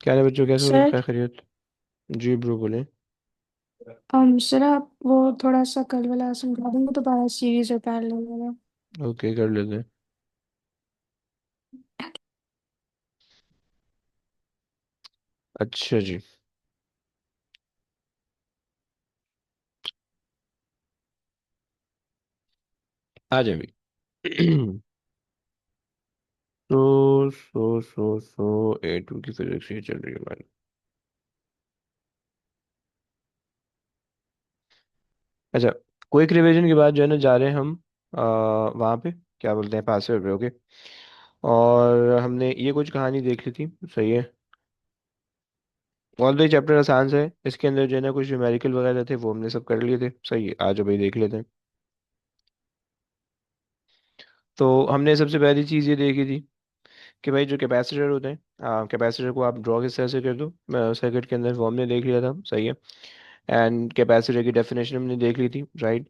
क्या है बच्चों, कैसे हो? सर। क्या खैरियत? जी ब्रो, बोले। सर आप वो थोड़ा सा कल वाला समझा देंगे दोबारा सीरीज और पैरेलल वाला। ओके, कर लेते हैं। अच्छा जी। आ जाए भी। सो A2 की फिजिक्स ये चल रही है हमारी। अच्छा। क्विक रिवीजन के बाद जो है ना, जा रहे हैं हम वहाँ पे, क्या बोलते हैं, पासवर्ड पे। ओके। और हमने ये कुछ कहानी देख ली थी। सही है। ऑल द चैप्टर आसान से है, इसके अंदर जो है ना कुछ न्यूमेरिकल वगैरह थे, वो हमने सब कर लिए थे। सही है, आज भाई देख लेते हैं। तो हमने सबसे पहली चीज़ ये देखी थी कि भाई जो कैपेसिटर होते हैं, कैपेसिटर को आप ड्रॉ किस तरह से कर दो। सर्किट के अंदर वो हमने देख लिया था। सही है। एंड कैपेसिटर की डेफिनेशन हमने देख ली थी। राइट।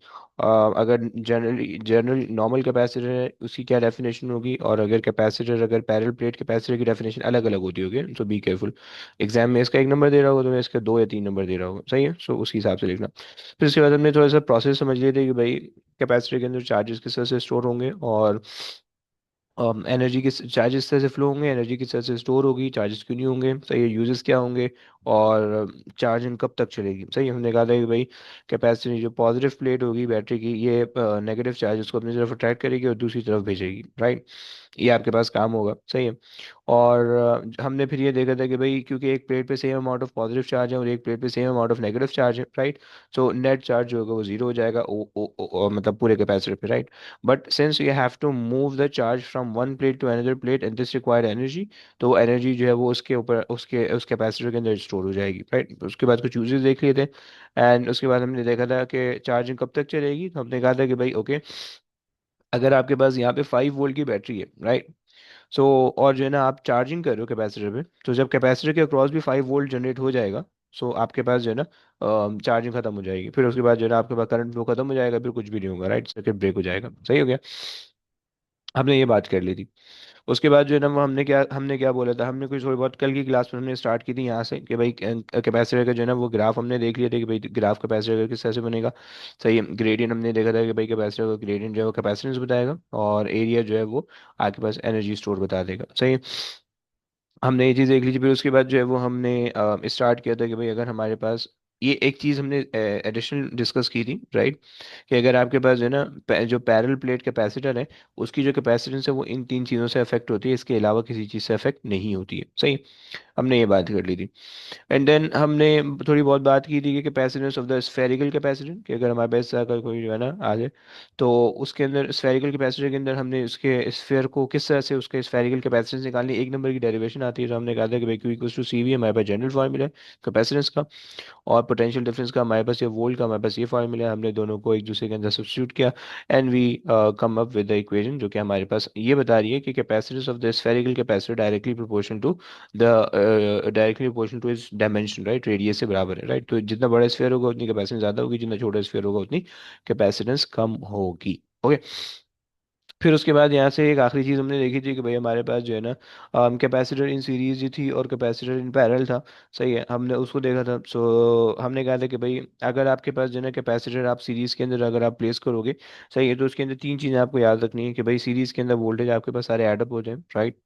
अगर जनरल नॉर्मल कैपेसिटर है, उसकी क्या डेफिनेशन होगी, और अगर कैपेसिटर, अगर पैरेलल प्लेट कैपेसिटर की डेफिनेशन अलग अलग होती होगी, तो बी केयरफुल। एग्जाम में इसका एक नंबर दे रहा होगा, तो मैं इसका दो या तीन नंबर दे रहा होगा। सही है, सो उसी हिसाब से लिखना। फिर उसके बाद हमने थोड़ा सा प्रोसेस समझ लिए थे कि भाई कैपेसिटर के अंदर चार्जेस किस तरह से स्टोर होंगे, और एनर्जी किस चार्ज इस तरह से फ्लो होंगे, एनर्जी किस तरह से स्टोर होगी, चार्जेस क्यों नहीं होंगे, सही है, यूजेस क्या होंगे, और चार्जिंग कब तक चलेगी। सही है, हमने कहा था कि भाई कैपेसिटी जो पॉजिटिव प्लेट होगी बैटरी की, ये नेगेटिव चार्जेस को अपनी तरफ अट्रैक्ट करेगी और दूसरी तरफ भेजेगी। राइट। ये आपके पास काम होगा। सही है। और हमने फिर ये देखा था कि भाई क्योंकि एक प्लेट पे same amount of positive charge है और एक प्लेट पे same amount of negative charge है। राइट। सो नेट चार्ज जो होगा वो जीरो हो जाएगा, मतलब पूरे कैपेसिटर पे। Right. But since you have to move the charge from one plate to another plate and this require energy, तो वो एनर्जी जो है वो उसके ऊपर, उसके उस कैपेसिटर के अंदर स्टोर हो जाएगी। राइट। उसके बाद कुछ यूजेस देख लिए थे। एंड उसके बाद हमने देखा था कि चार्जिंग कब तक चलेगी, तो हमने कहा था कि भाई ओके, अगर आपके पास यहाँ पे 5 वोल्ट की बैटरी है, राइट, सो और जो है ना आप चार्जिंग कर रहे हो कैपेसिटर पे, तो जब कैपेसिटर के अक्रॉस भी 5 वोल्ट जनरेट हो जाएगा, सो आपके पास जो है ना चार्जिंग खत्म हो जाएगी। फिर उसके बाद जो है ना आपके पास करंट फ्लो खत्म हो जाएगा, फिर कुछ भी नहीं होगा। राइट। सर्किट ब्रेक हो जाएगा। सही हो गया। हमने ये बात कर ली थी। उसके बाद जो है ना वो हमने क्या बोला था, हमने कुछ थोड़ी बहुत कल की क्लास में हमने स्टार्ट की थी यहाँ से कि भाई कैपेसिटर का जो है ना वो ग्राफ हमने देख लिया था कि भाई ग्राफ कैपेसिटर का किस तरह से बनेगा। सही है। ग्रेडियंट हमने देखा था कि भाई कैपेसिटर का ग्रेडियंट जो है वो कैपेसिटेंस बताएगा, और एरिया जो है वो आपके पास एनर्जी स्टोर बता देगा। सही है। हमने ये चीज़ देख ली थी। फिर उसके बाद जो है वो हमने स्टार्ट किया था कि भाई अगर हमारे पास ये एक चीज़ हमने एडिशनल डिस्कस की थी। राइट। कि अगर आपके पास जो है ना जो पैरेलल प्लेट कैपेसिटर है, उसकी जो कैपेसिटेंस है वो इन तीन चीज़ों से अफेक्ट होती है, इसके अलावा किसी चीज़ से अफेक्ट नहीं होती है। सही। हमने ये बात कर ली थी। एंड देन हमने थोड़ी बहुत बात की थी कि capacitance of the spherical capacitor, कि अगर हमारे पास अगर कोई जो है ना आ जाए, तो उसके अंदर स्फेरिकल कैपेसिटर के अंदर हमने उसके स्फेयर को किस तरह से उसके स्फेरिकल कैपेसिटेंस निकालनी, एक नंबर की डेरिवेशन आती है। तो हमने कहा था कि भाई Q equals to C V हमारे पास जनरल फॉर्मूला है कैपेसिटेंस का, और पोटेंशियल डिफरेंस का हमारे पास, ये वोल्ट का हमारे पास ये फार्मूला है। हमने दोनों को एक दूसरे के अंदर सब्स्टिट्यूट किया, and we come up with the equation जो कि हमारे पास ये बता रही है कि capacitance of the spherical capacitor directly proportional to is dimension, right, radius से बराबर है। राइट। तो जितना बड़ा स्फेयर होगा उतनी कैपेसिटेंस ज्यादा होगी, जितना छोटा स्फेयर होगा उतनी कैपेसिटेंस कम होगी। ओके। फिर उसके बाद यहाँ से एक आखिरी चीज़ हमने देखी थी कि भाई हमारे पास जो है ना कैपेसिटर इन सीरीज ही थी और कैपेसिटर इन पैरेलल था। सही है, हमने उसको देखा था। सो हमने कहा था कि भाई अगर आपके पास जो है ना कैपेसिटर आप सीरीज के अंदर अगर आप प्लेस करोगे, सही है, तो उसके अंदर तीन चीज़ें आपको याद रखनी है कि भाई सीरीज के अंदर वोल्टेज आपके पास सारे एडअप हो जाए। राइट।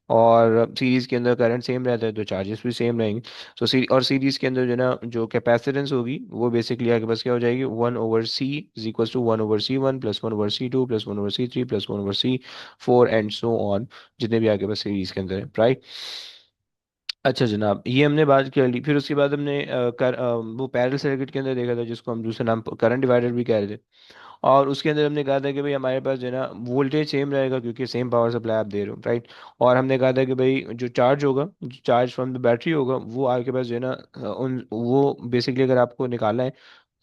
और सीरीज के अंदर करंट सेम रहता है तो चार्जेस भी सेम रहेंगे। सो और सीरीज के अंदर जो है ना जो कैपेसिटेंस होगी वो बेसिकली आपके पास क्या हो जाएगी, 1/C is equal to 1/C1 plus 1/C2 plus 1/C3 plus 1/C4 and so on, जितने भी आपके पास सीरीज के अंदर है। राइट। अच्छा जनाब, ये हमने बात कर ली। फिर उसके बाद हमने वो पैरेलल सर्किट के अंदर देखा था जिसको हम दूसरे नाम करंट डिवाइडर भी कह रहे थे। और उसके अंदर हमने कहा था कि भाई हमारे पास जो है ना वोल्टेज सेम रहेगा क्योंकि सेम पावर सप्लाई आप दे रहे हो। राइट। और हमने कहा था कि भाई जो चार्ज होगा, जो चार्ज फ्रॉम द बैटरी होगा, वो आपके पास जो है ना उन वो बेसिकली अगर आपको निकालना है,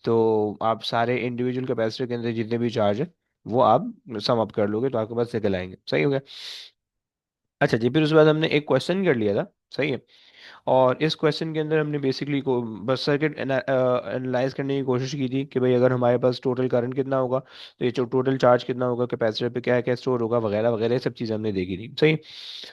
तो आप सारे इंडिविजुअल कैपेसिटर के अंदर जितने भी चार्ज है वो आप सम अप कर लोगे तो आपके पास निकल आएंगे। सही हो गया। अच्छा जी। फिर उसके बाद हमने एक क्वेश्चन कर लिया था। सही है। और इस क्वेश्चन के अंदर हमने बेसिकली को बस सर्किट एनालाइज करने की कोशिश की थी कि भाई अगर हमारे पास टोटल करंट कितना होगा, तो ये जो टोटल चार्ज कितना होगा कैपेसिटर पे, क्या क्या स्टोर होगा, वगैरह वगैरह, ये सब चीज़ें हमने देखी थी। सही।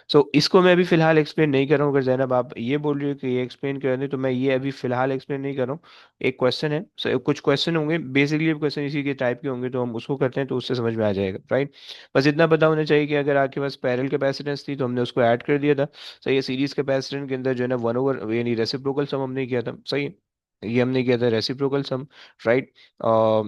सो इसको मैं अभी फिलहाल एक्सप्लेन नहीं कर रहा हूँ। अगर जैनब आप ये बोल रही हो कि ये एक्सप्लेन कर दें, तो मैं ये अभी फिलहाल एक्सप्लेन नहीं कर रहा हूँ। एक क्वेश्चन है, कुछ क्वेश्चन होंगे बेसिकली, क्वेश्चन इसी के टाइप के होंगे, तो हम उसको करते हैं तो उससे समझ में आ जाएगा, राइट। बस इतना पता होना चाहिए कि अगर आपके पास पैरेलल कैपेसिटेंस थी तो हमने उसको ऐड कर दिया था। सही है। सीरीज कैपेसिटेंस के अंदर जो है ना 1/, यानी रेसिप्रोकल सम हमने किया था। सही है। ये हमने किया था रेसिप्रोकल सम, राइट।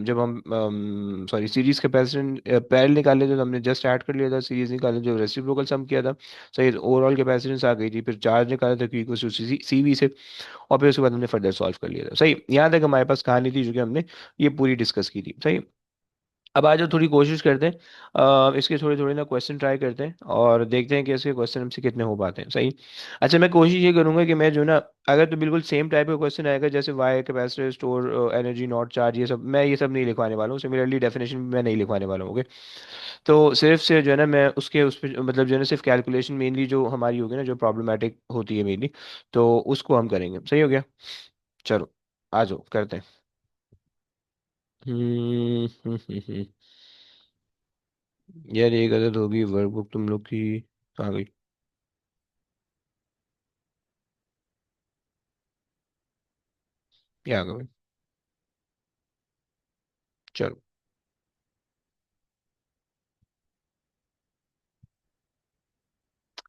जब हम सॉरी सीरीज कैपेसिटेंस पैरेलल निकाले थे तो हमने जस्ट ऐड कर लिया था, सीरीज निकाले जब रेसिप्रोकल सम किया था। सही। ओवरऑल कैपेसिटेंस आ गई थी, फिर चार्ज निकाला था क्यू इक्वल टू सीवी से, और फिर उसके बाद हमने फर्दर सॉल्व कर लिया था। सही। यहाँ तक हमारे पास कहानी थी जो कि हमने ये पूरी डिस्कस की थी। सही। अब आज जो थोड़ी कोशिश करते हैं, इसके थोड़े थोड़े ना क्वेश्चन ट्राई करते हैं और देखते हैं कि इसके क्वेश्चन हमसे कितने हो पाते हैं। सही। अच्छा, मैं कोशिश ये करूंगा कि मैं जो ना, अगर तो बिल्कुल सेम टाइप का क्वेश्चन आएगा जैसे why capacitor store energy not charge, ये सब मैं ये सब नहीं लिखवाने वाला हूँ। सिमिलरली डेफिनेशन भी मैं नहीं लिखवाने वाला हूँ। ओके। तो सिर्फ से जो है ना मैं उसके उस पे मतलब जो है ना सिर्फ कैलकुलेशन मेनली जो हमारी होगी ना, जो प्रॉब्लमेटिक होती है मेनली, तो उसको हम करेंगे। सही हो गया। चलो आ जाओ करते हैं। हम्म। यार ये गलत होगी, वर्कबुक तुम लोग की आ गई। ये आ गई। चलो।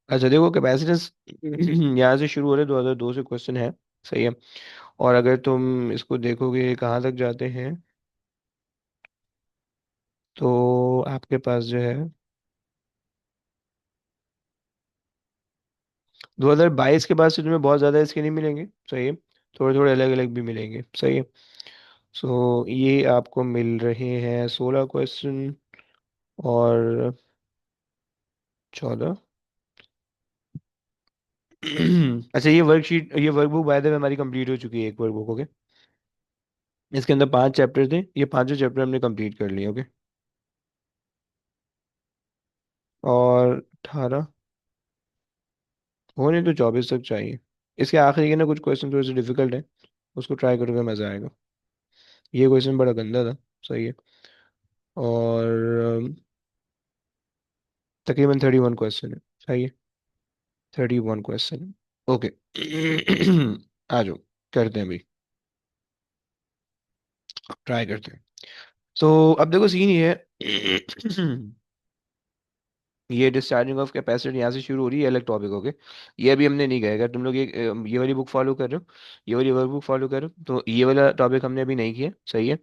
अच्छा देखो, कैपेसिटेंस यहाँ से शुरू हो रहे 2002 से क्वेश्चन है। सही है। और अगर तुम इसको देखोगे कहाँ तक जाते हैं, तो आपके पास जो है 2022 के बाद से तुम्हें बहुत ज़्यादा इसके नहीं मिलेंगे। सही है। थोड़े थोड़े अलग अलग भी मिलेंगे। सही है। सो ये आपको मिल रहे हैं 16 क्वेश्चन और 14। अच्छा, ये वर्कशीट, ये वर्कबुक बाय द वे हमारी कंप्लीट हो चुकी है, एक वर्कबुक। ओके। इसके अंदर 5 चैप्टर थे, ये पांचों चैप्टर हमने कंप्लीट कर लिए। ओके। और 18 होने तो 24 तक चाहिए। इसके आखिरी के ना कुछ क्वेश्चन थोड़े से डिफिकल्ट है, उसको ट्राई करोगे मज़ा आएगा। ये क्वेश्चन बड़ा गंदा था। सही है। और तकरीबन 31 क्वेश्चन है। सही है। 31 क्वेश्चन है। ओके। आ जाओ करते हैं अभी, ट्राई करते हैं। तो अब देखो सीन ये है। ये डिस्चार्जिंग ऑफ कैपेसिटी यहाँ से शुरू हो रही है, अलग टॉपिक हो गए। ये अभी हमने नहीं किया। अगर तुम लोग ये वाली बुक फॉलो कर रहे हो, ये वाली वर्क बुक फॉलो कर रहे हो, तो ये वाला टॉपिक हमने अभी नहीं किया। सही है।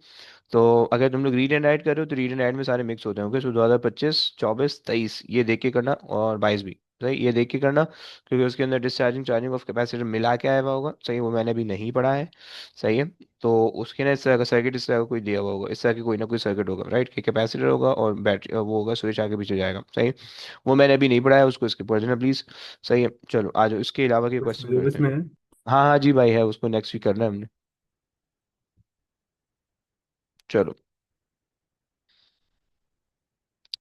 तो अगर तुम लोग रीड एंड राइट कर रहे हो, तो रीड एंड राइट में सारे मिक्स होते हैं। ओके। सो 2025, 24, 23 ये देख के करना, और 22 भी। सही, ये देख के करना, क्योंकि उसके अंदर डिस्चार्जिंग चार्जिंग ऑफ कैपेसिटर मिला के आया हुआ होगा। सही, वो मैंने अभी नहीं पढ़ा है। सही है। तो उसके ना इस तरह का सर्किट, इस तरह का कोई दिया हुआ होगा, इस तरह की कोई ना कोई सर्किट होगा, राइट, कि कैपेसिटर होगा और बैटरी वो होगा, स्विच आगे पीछे जाएगा। सही। वो मैंने अभी नहीं पढ़ाया, उसको इसके पढ़ देना प्लीज। सही है। चलो आ जाओ, इसके अलावा के कुछ क्वेश्चन करते सिलेबस हैं। में है। हाँ हाँ जी भाई, है, उसको नेक्स्ट वीक करना है हमने। चलो।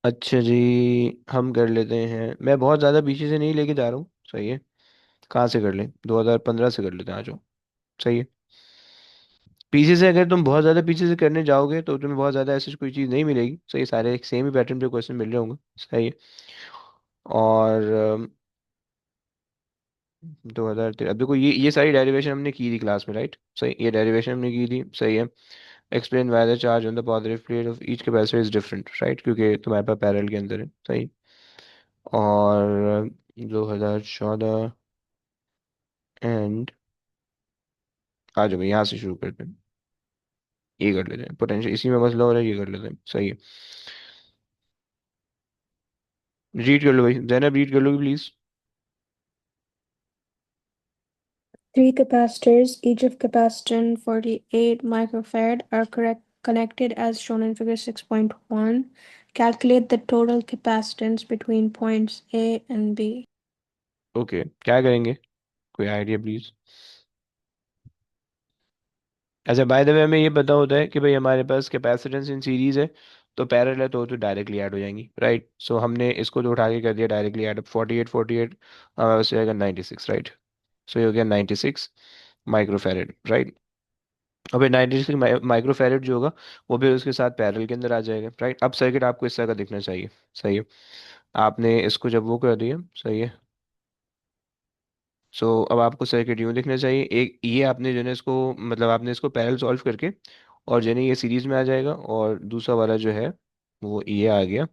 अच्छा जी, हम कर लेते हैं। मैं बहुत ज़्यादा पीछे से नहीं लेके जा रहा हूँ। सही है। कहाँ से कर लें, 2015 से कर लेते हैं, आ जाओ। सही है। पीछे से अगर तुम बहुत ज़्यादा पीछे से करने जाओगे तो तुम्हें बहुत ज़्यादा ऐसी कोई चीज़ नहीं मिलेगी। सही, सारे एक सेम ही पैटर्न पे क्वेश्चन मिल रहे होंगे। सही है। और 2013, अब देखो ये सारी डेरिवेशन हमने की थी क्लास में, राइट। सही, ये डेरिवेशन हमने की थी। सही है। Explain why the charge on the positive plate of each capacitor is different, right, क्योंकि तुम्हारे पास पैरेलल के अंदर है। सही। और 2014 एंड, आ जाओ भाई यहाँ से शुरू करते हैं। ये कर लेते हैं, पोटेंशियल इसी में मसला हो रहा है, ये कर लेते हैं। सही है। रीड कर लो भाई, जैनब रीड कर लो please. Three capacitors, each of capacitance 48 microfarad, are connected as shown in figure 6.1. Calculate the total capacitance between points A and B. Okay, क्या करेंगे, कोई आइडिया प्लीज। अच्छा, बाय द वे हमें ये पता होता है कि भाई हमारे पास कैपेसिटेंस इन सीरीज है, तो पैरेलल है तो डायरेक्टली ऐड हो जाएंगी, राइट। सो हमने इसको तो उठा के कर दिया डायरेक्टली ऐड, 48 48 हमारे पास जाएगा 96, राइट। सो ये हो गया 96 माइक्रोफैरेड, राइट। अब ये 96 माइक्रोफैरेड जो होगा वो भी उसके साथ पैरेलल के अंदर आ जाएगा, राइट। अब सर्किट आपको इस तरह का दिखना चाहिए, सही है। आपने इसको जब वो कर दिया, सही है। सो अब आपको सर्किट यूँ दिखना चाहिए, एक ये आपने जो है इसको, मतलब आपने इसको पैरेलल सॉल्व करके और जो है ये सीरीज में आ जाएगा, और दूसरा वाला जो है वो ये आ गया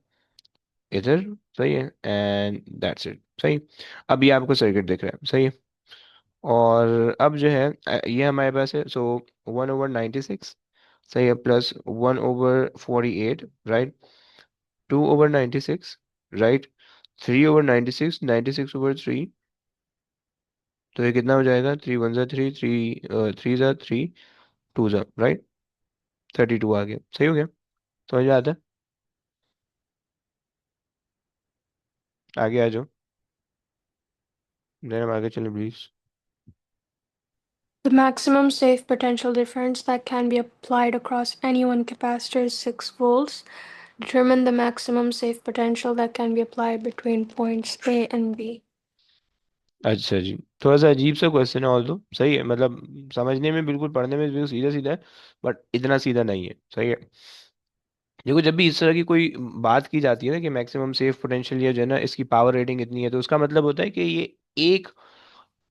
इधर, सही है। एंड दैट्स इट, सही। अब ये आपको सर्किट दिख रहा है, सही है। और अब जो है ये हमारे पास है, सो 1/96, सही है, प्लस 1/48, राइट। 2/96, राइट। 3/96, 96/3, तो ये कितना हो जाएगा, 3 1 3, 3 3 2 राइट। 32 आ गया, सही हो गया। समझ में आता है? आगे आ जाओ, मैडम आगे चलो please. The maximum safe potential difference that can be applied across any one capacitor is 6 volts. Determine the maximum safe potential that can be applied between points A and B. अच्छा जी, थोड़ा सा अजीब सा question है, all दो सही है, मतलब समझने में बिल्कुल, पढ़ने में बिल्कुल सीधा सीधा है, बट इतना सीधा नहीं है, सही है। देखो जब भी इस तरह की कोई बात की जाती है ना कि मैक्सिमम सेफ पोटेंशियल या जो है ना इसकी पावर रेटिंग इतनी है, तो उसका मतलब होता है कि ये एक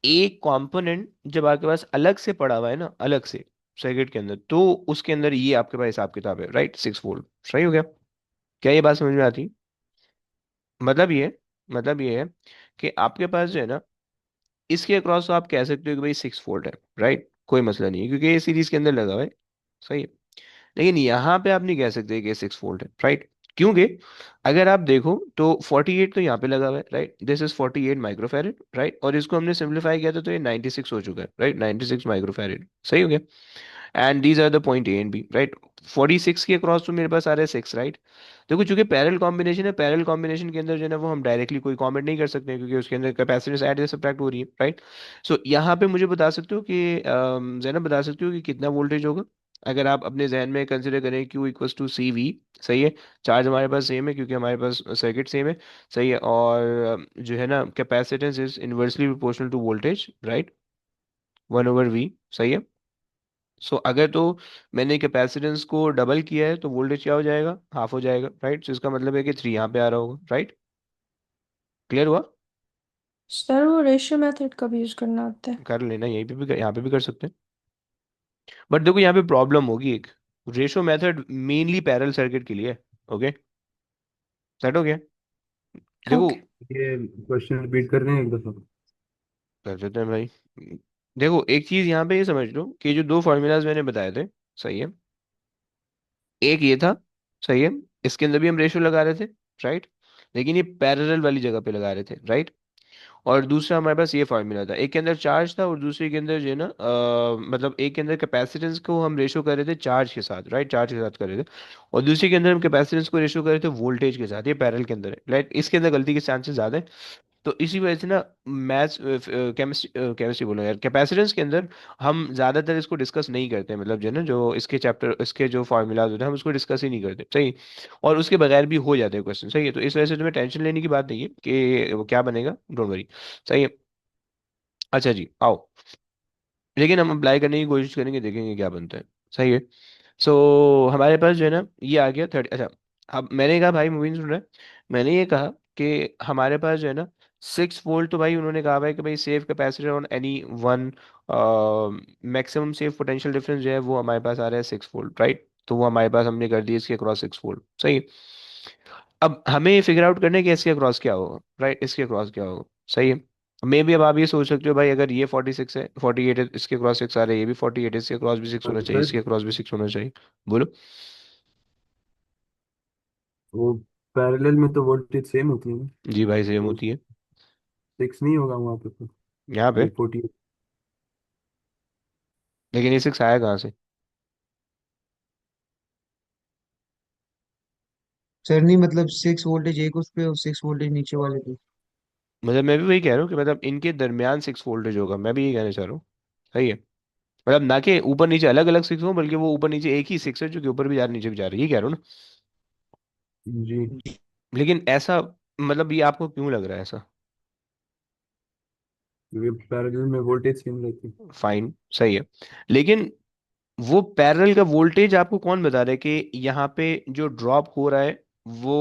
एक कंपोनेंट जब आपके पास अलग से पड़ा हुआ है ना, अलग से सर्किट के अंदर, तो उसके अंदर ये आपके पास हिसाब किताब है, राइट। 6 वोल्ट, सही हो गया। क्या ये बात समझ में आती? मतलब ये मतलब ये है कि आपके पास जो है ना, इसके अक्रॉस तो आप कह सकते हो कि भाई 6 वोल्ट है, राइट, कोई मसला नहीं है क्योंकि ये सीरीज के अंदर लगा हुआ है, सही है। लेकिन यहाँ पे आप नहीं कह सकते कि 6 वोल्ट है, राइट। क्योंकि अगर आप देखो तो 48 तो यहाँ पे लगा हुआ है, right, this is 48 microfarad, right, और इसको हमने सिंप्लीफाई किया था तो ये 96 हो चुका है, राइट, 96 माइक्रोफैरेड, सही हो गया। And these are the point A and B, right. 46 के क्रॉस तो मेरे पास आ रहा है 6, राइट। देखो चूंकि पैरेलल कॉम्बिनेशन है, पैरेलल कॉम्बिनेशन के अंदर जो है ना वो हम डायरेक्टली कोई कमेंट नहीं कर सकते हैं, क्योंकि उसके अंदर कैपेसिटेंस ऐड या सब्ट्रैक्ट हो रही है, राइट। सो यहाँ पे मुझे बता सकते हो कि जैनब बता सकते हो कि कितना वोल्टेज होगा, अगर आप अपने जहन में कंसिडर करें Q equals to C V, सही है। चार्ज हमारे पास सेम है क्योंकि हमारे पास सर्किट सेम है, सही है। और जो है ना capacitance is inversely proportional to voltage, right, 1/V, सही है। सो अगर तो मैंने कैपेसिटेंस को डबल किया है तो वोल्टेज क्या हो जाएगा, हाफ हो जाएगा, राइट। तो इसका मतलब है कि 3 यहाँ पे आ रहा होगा, राइट। क्लियर हुआ? सर वो रेशियो मेथड कब यूज करना होता है? कर लेना, यहीं पे भी यहाँ पे भी कर सकते हैं, बट देखो यहाँ पे प्रॉब्लम होगी एक। Ratio method mainly parallel circuit के लिए है, ओके, सेट हो गया। देखो ओके। ये क्वेश्चन रिपीट कर रहे हैं एक दफा। कर देते हैं भाई। देखो एक चीज यहाँ पे ये समझ लो कि जो दो फार्मूलाज मैंने बताए थे, सही है, एक ये था, सही है, इसके अंदर भी हम रेशियो लगा रहे थे, राइट, लेकिन ये पैरेलल वाली जगह पे लगा रहे थे, राइट। और दूसरा हमारे पास ये फार्मूला था, एक के अंदर चार्ज था और दूसरे के अंदर जो है ना मतलब एक के अंदर कैपेसिटेंस को हम रेशो कर रहे थे चार्ज के साथ, राइट, चार्ज के साथ कर रहे थे, और दूसरे के अंदर हम कैपेसिटेंस को रेशो कर रहे थे वोल्टेज के साथ, ये पैरेलल के अंदर है, राइट। इसके अंदर गलती के चांसेस ज़्यादा है, तो इसी वजह से ना मैथ्स केमिस्ट्री केमिस्ट्री बोलो यार, कैपेसिटेंस के अंदर हम ज़्यादातर इसको डिस्कस नहीं करते हैं, मतलब जो है ना जो इसके चैप्टर, इसके जो फार्मूलाज होते हैं हम उसको डिस्कस ही नहीं करते, सही। और उसके बगैर भी हो जाते हैं क्वेश्चन, सही है। तो इस वजह से तुम्हें टेंशन लेने की बात नहीं है कि वो क्या बनेगा, डोंट वरी, सही है। अच्छा जी, आओ, लेकिन हम अप्लाई करने की कोशिश करेंगे, देखेंगे क्या बनता है, सही है। सो हमारे पास जो है ना ये आ गया 30, अच्छा। अब मैंने कहा भाई मुबीन सुन रहा है, मैंने ये कहा कि हमारे पास जो है ना 6 वोल्ट, तो भाई उन्होंने कहा भाई कि भाई safe capacitor on any one, maximum safe potential difference जो है वो हमारे पास आ रहा है 6 वोल्ट, राइट। तो वो हमारे पास हमने कर दिया इसके अक्रॉस 6 वोल्ट, सही है। अब हमें फिगर आउट करना है कि इसके अक्रॉस क्या होगा, राइट, इसके अक्रॉस क्या होगा, सही है। मे भी अब आप ये सोच सकते हो भाई अगर ये 46 है, 48 है, इसके क्रॉस 6 आ रहा है, ये भी 48 है, इसके क्रॉस भी 6 हाँ होना तो चाहिए, सर, इसके क्रॉस भी 6 होना चाहिए। बोलो। वो पैरेलल में तो वोल्टेज सेम होती है ना। जी भाई सेम तो होती है। 6 नहीं होगा वहाँ पे तो। यहाँ पे, ये 48। लेकिन ये 6 आया कहाँ से? सर नहीं मतलब 6 वोल्टेज एक उस पे और 6 वोल्टेज नीचे वाले पे। मतलब मैं भी वही कह रहा हूँ कि मतलब इनके दरमियान 6 वोल्टेज होगा, मैं भी यही कहना चाह रहा हूँ, सही है। मतलब ना कि ऊपर नीचे अलग अलग 6 हो, बल्कि वो ऊपर नीचे एक ही 6 है जो कि ऊपर भी जा रही नीचे भी जा रही है, ये कह रहा हूँ जी। ना। लेकिन ऐसा, मतलब ये आपको क्यों लग रहा है ऐसा? क्योंकि पैरेलल में वोल्टेज सेम रहती है। फाइन, सही है। लेकिन वो पैरेलल का वोल्टेज आपको कौन बता रहा है कि यहाँ पे जो ड्रॉप हो रहा है वो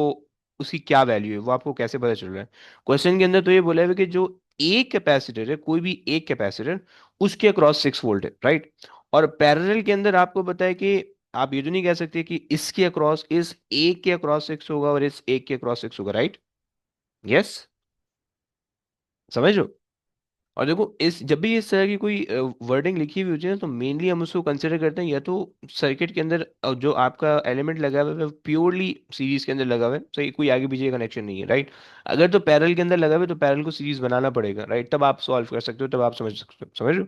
उसकी क्या वैल्यू है, वो आपको कैसे पता चल रहा है? क्वेश्चन के अंदर तो ये बोला है कि जो एक कैपेसिटर है, कोई भी एक कैपेसिटर, उसके अक्रॉस 6 वोल्ट है, राइट? और पैरेलल के अंदर आपको पता है कि आप ये तो नहीं कह सकते कि इसके अक्रॉस, इस एक के अक्रॉस 6 होगा और इस एक के अक्रॉस 6 होगा, राइट? यस, समझ लो। और देखो, इस जब भी इस तरह की कोई वर्डिंग लिखी हुई होती है ना, तो मेनली हम उसको कंसिडर करते हैं या तो सर्किट के अंदर जो आपका एलिमेंट लगा हुआ है प्योरली सीरीज के अंदर लगा हुआ है, सही, कोई आगे पीछे कनेक्शन नहीं है, राइट? अगर तो पैरेलल के अंदर लगा हुआ है तो पैरेलल को सीरीज बनाना पड़ेगा, राइट? तब आप सॉल्व कर सकते हो, तब आप समझ सकते हो, समझ लो।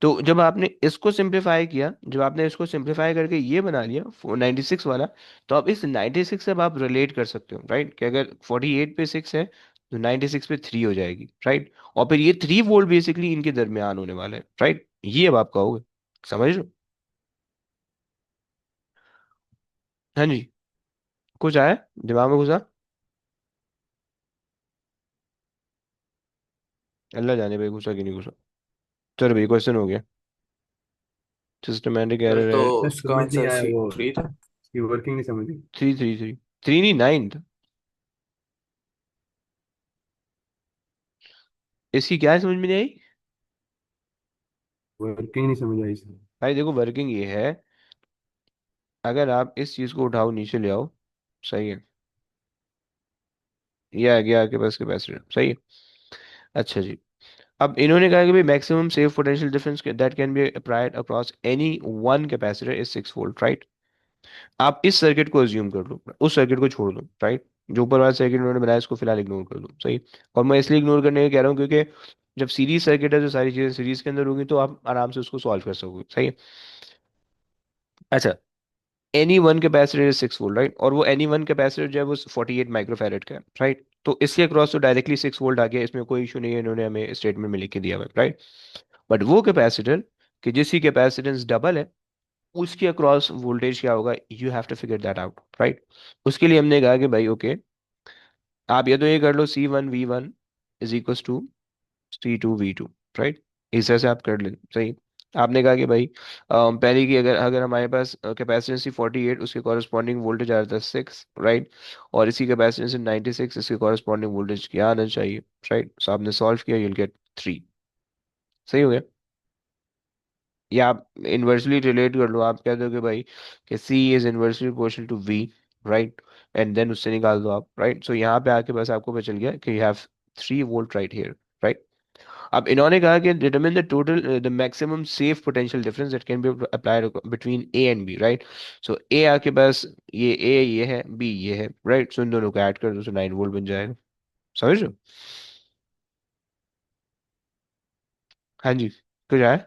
तो जब आपने इसको सिंप्लीफाई किया, जब आपने इसको सिंप्लीफाई करके ये बना लिया 96 वाला, तो अब इस 96 से अब आप रिलेट कर सकते हो, राइट? कि अगर 48 पे 6 है तो 96 पे 3 हो जाएगी, राइट? और फिर ये 3 वोल्ट बेसिकली इनके दरमियान होने वाले हैं, राइट? ये अब आप कहोगे, समझ लो। हाँ जी, कुछ आया दिमाग में घुसा? अल्लाह जाने भाई घुसा कि नहीं घुसा। चलो भाई, क्वेश्चन हो गया। सिस्टमैटिक सर एरर तो है। मैं उसका समझ नहीं आंसर आया सी वो, 3 था। ये वर्किंग नहीं समझी। 3 3 3, 3 नहीं 9 था। इसकी क्या समझ में नहीं आई? वर्किंग नहीं समझ आई इसमें। भाई देखो, वर्किंग ये है, अगर आप इस चीज को उठाओ नीचे ले आओ, सही है, ये आ गया आपके पास कैपेसिटर, सही है। अच्छा जी, अब इन्होंने कहा कि भाई maximum safe potential difference that can be applied across any one capacitor is 6 volt, right? आप इस सर्किट को अज्यूम कर लो, उस सर्किट को छोड़ दो, राइट? जो ऊपर वाला सर्किट उन्होंने बनाया इसको फिलहाल इग्नोर कर दो, सही। और मैं इसलिए इग्नोर करने का कह रहा हूँ क्योंकि जब सीरीज सर्किट है तो सारी चीजें सीरीज के अंदर होंगी, तो आप आराम से उसको सॉल्व कर सकोगे, सही है। अच्छा, any one capacitor is 6 volt, right? और वो एनी वन कैपेसिटर जो है वो 48 माइक्रोफैरेड का है, राइट? तो इसके अक्रॉस तो डायरेक्टली 6 वोल्ट आ गया, इसमें कोई इशू नहीं है, इन्होंने हमें स्टेटमेंट में लिख के दिया हुआ है, राइट? बट वो कैपेसिटर कि जिसकी कैपेसिटेंस डबल है, उसके अक्रॉस वोल्टेज क्या होगा, you have to figure that out, right? उसके लिए हमने कहा कि भाई ओके, आप ये तो ये कर लो, C1 V1 is equal to C2 V2, right? इस तरह से आप कर लें, सही। आपने कहा कि भाई पहले की अगर अगर हमारे पास कैपेसिटेंस थी 48, उसके कॉरस्पॉन्डिंग वोल्टेज आ रहा था 6, राइट? और इसी कैपेसिटेंस 96, इसके कॉरस्पॉन्डिंग वोल्टेज क्या आना चाहिए, राइट? सो आपने सॉल्व किया, यूल गेट 3, सही हो गया। या आप इन्वर्सली रिलेट कर लो, आप कह दो कि भाई कि C is inversely proportional to V, right? And then उससे निकाल दो आप, राइट? सो यहाँ पे आके बस आपको पता चल गया कि you have 3 volt right here, right? अब इन्होंने कहा कि determine the total the maximum safe potential difference that can be applied between A and B, right? So A आपके पास, ये A ये है, B ये है, राइट? सो इन दोनों को ऐड कर दो, सो 9 वोल्ट बन जाएगा, समझ लो। हाँ जी, कुछ आया?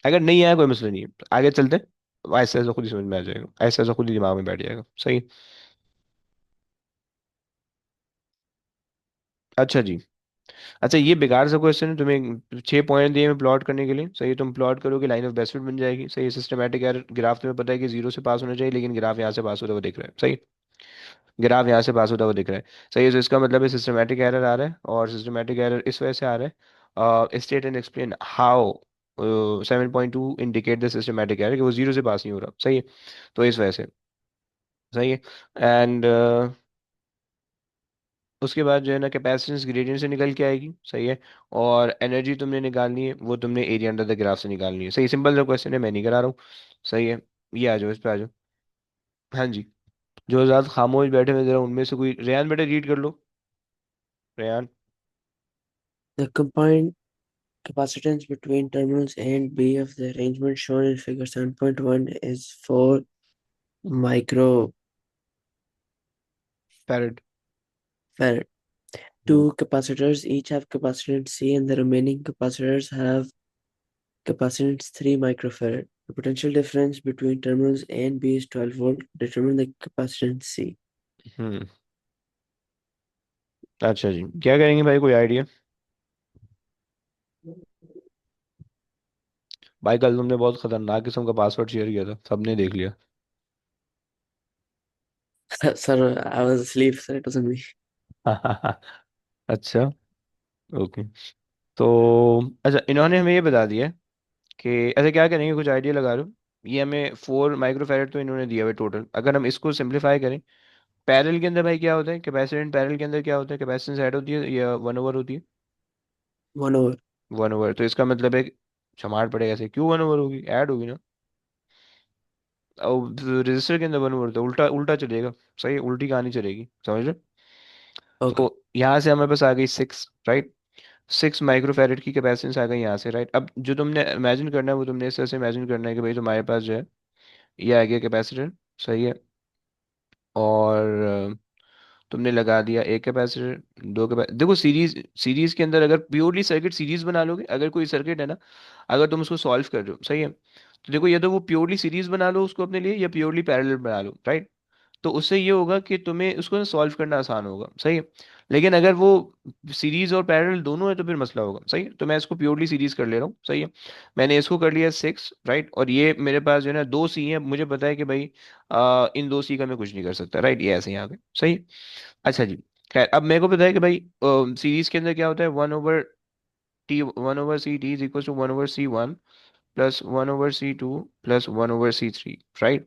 अगर नहीं आया कोई मसला नहीं है, तो आगे चलते हैं, ऐसे ऐसे खुद ही समझ में आ जाएगा, ऐसे ऐसे खुद ही दिमाग में बैठ जाएगा, सही। अच्छा जी, अच्छा ये बेकार सा क्वेश्चन है, तुम्हें 6 पॉइंट दिए मैं प्लॉट करने के लिए, सही। तुम प्लॉट करोगे, लाइन ऑफ बेस्ट फिट बन जाएगी, सही। सिस्टमैटिक एरर, ग्राफ तुम्हें पता है कि 0 से पास होना चाहिए, लेकिन ग्राफ यहाँ से पास होता हुआ दिख रहा है, सही। ग्राफ यहाँ से पास होता हुआ दिख रहा है, सही है। तो इसका मतलब है सिस्टमैटिक एरर आ रहा है, और सिस्टमैटिक एरर इस वजह से आ रहा है, state and explain how 7.2 indicate the systematic error, कि वो 0 से पास नहीं हो रहा, सही है। तो इस वजह से, सही है। एंड उसके बाद जो है ना, कैपेसिटेंस ग्रेडियंट से निकल के आएगी, सही है। और एनर्जी तुमने निकालनी है, वो तुमने एरिया अंडर द ग्राफ से निकालनी है, सही। सिंपल सा क्वेश्चन है, मैं नहीं करा रहा हूँ, सही है। ये आ जाओ, इस पे आ जाओ। हाँ जी, जो ज्यादा खामोश बैठे हुए जरा उनमें से कोई, रेहान बेटा रीड कर लो, Rehan. The combined capacitance between terminals A and B of the arrangement shown in figure 7.1 is 4 microfarad. पैरड। Two capacitors each have capacitance C and the remaining capacitors have capacitance 3 microfarad. The potential difference between terminals A and B is 12 volt. Determine the capacitance C. हम्म, अच्छा जी, क्या करेंगे भाई, कोई idea? भाई कल तुमने बहुत खतरनाक किस्म का पासवर्ड शेयर किया था, सबने देख लिया। Sir, I was asleep, so it wasn't me. अच्छा, ओके। तो अच्छा, इन्होंने हमें ये बता दिया कि ऐसे क्या करेंगे, कुछ आइडिया लगा लो। ये हमें 4 माइक्रोफैरड तो इन्होंने दिया हुआ टोटल, अगर हम इसको सिंप्लीफाई करें, पैरेलल के अंदर भाई क्या होता है, कैपेसिटेंस पैरेलल के अंदर क्या होता है, कैपेसिटेंस ऐड होती है या 1 ओवर होती है? 1 over. 1 ओवर, तो इसका मतलब है क्षमाट पड़ेगा, ऐसे क्यों 1 ओवर होगी, ऐड होगी ना। और रजिस्टर के अंदर 1 ओवर तो उल्टा उल्टा चलेगा। सही है, उल्टी कहानी चलेगी, समझ लो। Okay. तो यहाँ से हमारे पास आ गई 6, राइट। 6 माइक्रोफैरड की कैपेसिटेंस आ गई यहाँ से, राइट। अब जो तुमने इमेजिन करना है वो तुमने इस तरह से इमेजिन करना है कि भाई तुम्हारे पास जो है ये आ गया कैपेसिटर, सही है। और तुमने लगा दिया एक कैपेसिटर, दो कैपेसिटर। देखो सीरीज सीरीज के अंदर अगर प्योरली सर्किट सीरीज बना लोगे, अगर कोई सर्किट है ना, अगर तुम उसको सॉल्व कर रहे हो, सही है, तो देखो या तो वो प्योरली सीरीज बना लो उसको अपने लिए, या प्योरली पैरेलल बना लो, राइट। तो उससे ये होगा कि तुम्हें उसको सॉल्व करना आसान होगा, सही है। लेकिन अगर वो सीरीज और पैरेलल दोनों है तो फिर मसला होगा, सही है। तो मैं इसको प्योरली सीरीज कर ले रहा हूँ, सही है। मैंने इसको कर लिया 6, राइट। और ये मेरे पास जो है ना 2 C है, मुझे पता है कि भाई इन 2 C का मैं कुछ नहीं कर सकता, राइट। ये ऐसे ही आ गए, सही है। अच्छा जी, खैर अब मेरे को पता है कि भाई सीरीज के अंदर क्या होता है, 1/T 1/C T is equal to 1/C1 plus 1/C2 plus 1/C3, right.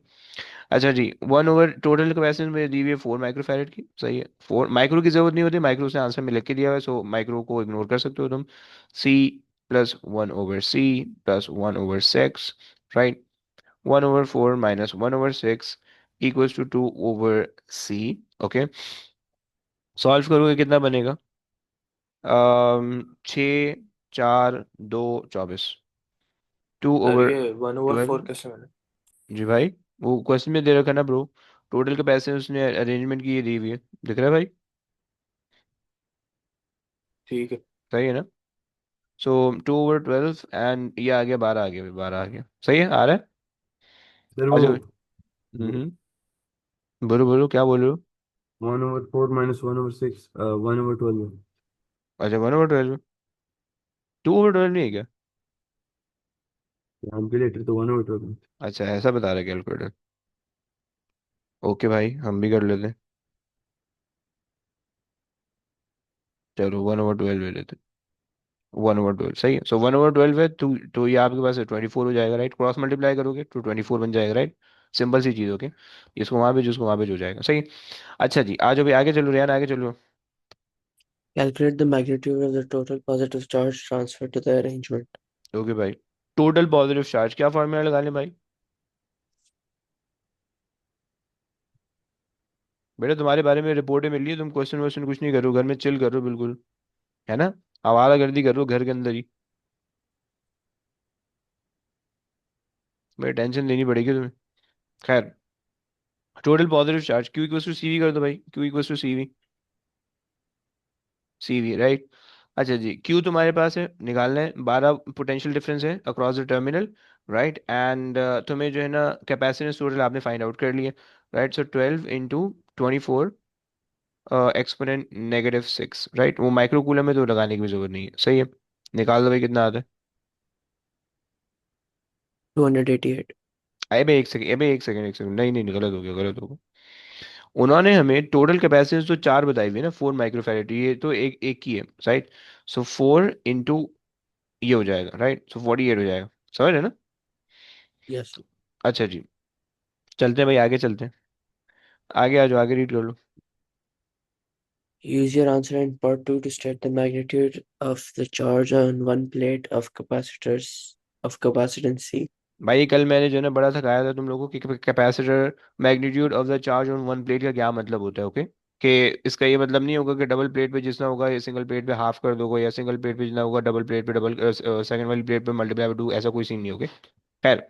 अच्छा जी, 1 ओवर टोटल कैपेसिटेंस में दी हुई है 4 माइक्रोफैरड की, सही है। 4 माइक्रो की जरूरत नहीं होती, माइक्रो से आंसर में लिख के दिया हुआ है, सो माइक्रो को इग्नोर कर सकते हो तुम। C plus 1/C plus 1/6, right. 1/4 minus 1/6 equals to 2/C। Okay, solve करोगे कितना बनेगा? 6, 4, 2, 24, टू सर ओवर ये 1/4 ट्वेल्व कैसे बने? जी भाई, वो क्वेश्चन में दे रखा है ना ब्रो, टोटल कैपेसिटी उसने अरेंजमेंट की ये दी हुई है, दिख रहा है भाई? ठीक है। सही है ना। सो 2/12 एंड ये आ गया 12, आ गया 12, आ गया, सही है, आ रहा है। सर अच्छा भाई। बोलो बोलो, क्या बोल रहे हो? 1/4 माइनस 1/6 1/12। अच्छा 1/12, 2/12 नहीं है क्या? कैलकुलेटर तो 1/12। अच्छा ऐसा बता रहा है कैलकुलेटर। ओके भाई, हम भी कर लेते हैं। चलो 1/12 ले लेते हैं। 1/12 सही है, सो 1/12 है तो ये आपके पास 24 हो जाएगा, राइट। क्रॉस मल्टीप्लाई करोगे तो 24 बन जाएगा, राइट। सिंपल सी चीज़, ओके। इसको वहाँ पे जिसको वहाँ पे जो जाएगा, सही है। अच्छा जी, आज अभी आगे चलो रियान, आगे चलो। Calculate the magnitude of the total positive charge transferred to the arrangement. Okay भाई, टोटल पॉजिटिव चार्ज क्या फॉर्मूला लगा लें भाई? बेटा तुम्हारे बारे में रिपोर्टें मिल रही है, तुम क्वेश्चन वोश्चन कुछ नहीं करो, घर में चिल करो बिल्कुल, है ना। आवारागर्दी करो घर के अंदर ही, मेरी टेंशन लेनी पड़ेगी तुम्हें। खैर, total positive charge Q equals to CV कर दो भाई, Q equals to CV, CV, right. अच्छा जी, क्यू तुम्हारे पास है, निकालना है, 12 पोटेंशियल डिफरेंस है across the terminal, right. And तुम्हें जो है ना कैपेसिटेंस टोटल आपने फाइंड आउट कर लिया, राइट। So 12 × 24 exponent -6, right. वो माइक्रो कूलम में तो लगाने की भी जरूरत नहीं है, सही है। निकाल दो भाई, कितना आता है? 288. अरे भाई एक सेकंड, अबे एक सेकंड, एक सेकंड, नहीं नहीं नहीं, गलत हो गया, गलत हो गया। उन्होंने हमें टोटल कैपेसिटेंस तो 4 बताई हुई है ना, 4 माइक्रोफैरेड, ये तो एक एक ही है, राइट। सो 4 × ये हो जाएगा, राइट। सो 48 हो जाएगा, समझ रहे ना। Yes. अच्छा जी, चलते हैं भाई, आगे चलते हैं। आगे आ जाओ, आगे रीड कर लो। Use your answer in part 2 to state the magnitude of the charge on one plate of capacitors of capacitance C. भाई कल मैंने जो है ना बड़ा थकाया था तुम लोगों को कि capacitor magnitude of the charge on one plate का क्या मतलब होता है, ओके। कि इसका ये मतलब नहीं होगा कि डबल प्लेट पे जितना होगा ये सिंगल प्लेट पे हाफ कर दोगे, या सिंगल प्लेट पे जितना होगा डबल प्लेट पे डबल, सेकंड वाली प्लेट पे मल्टीप्लाई बाय 2, ऐसा कोई सीन नहीं, ओके। खैर,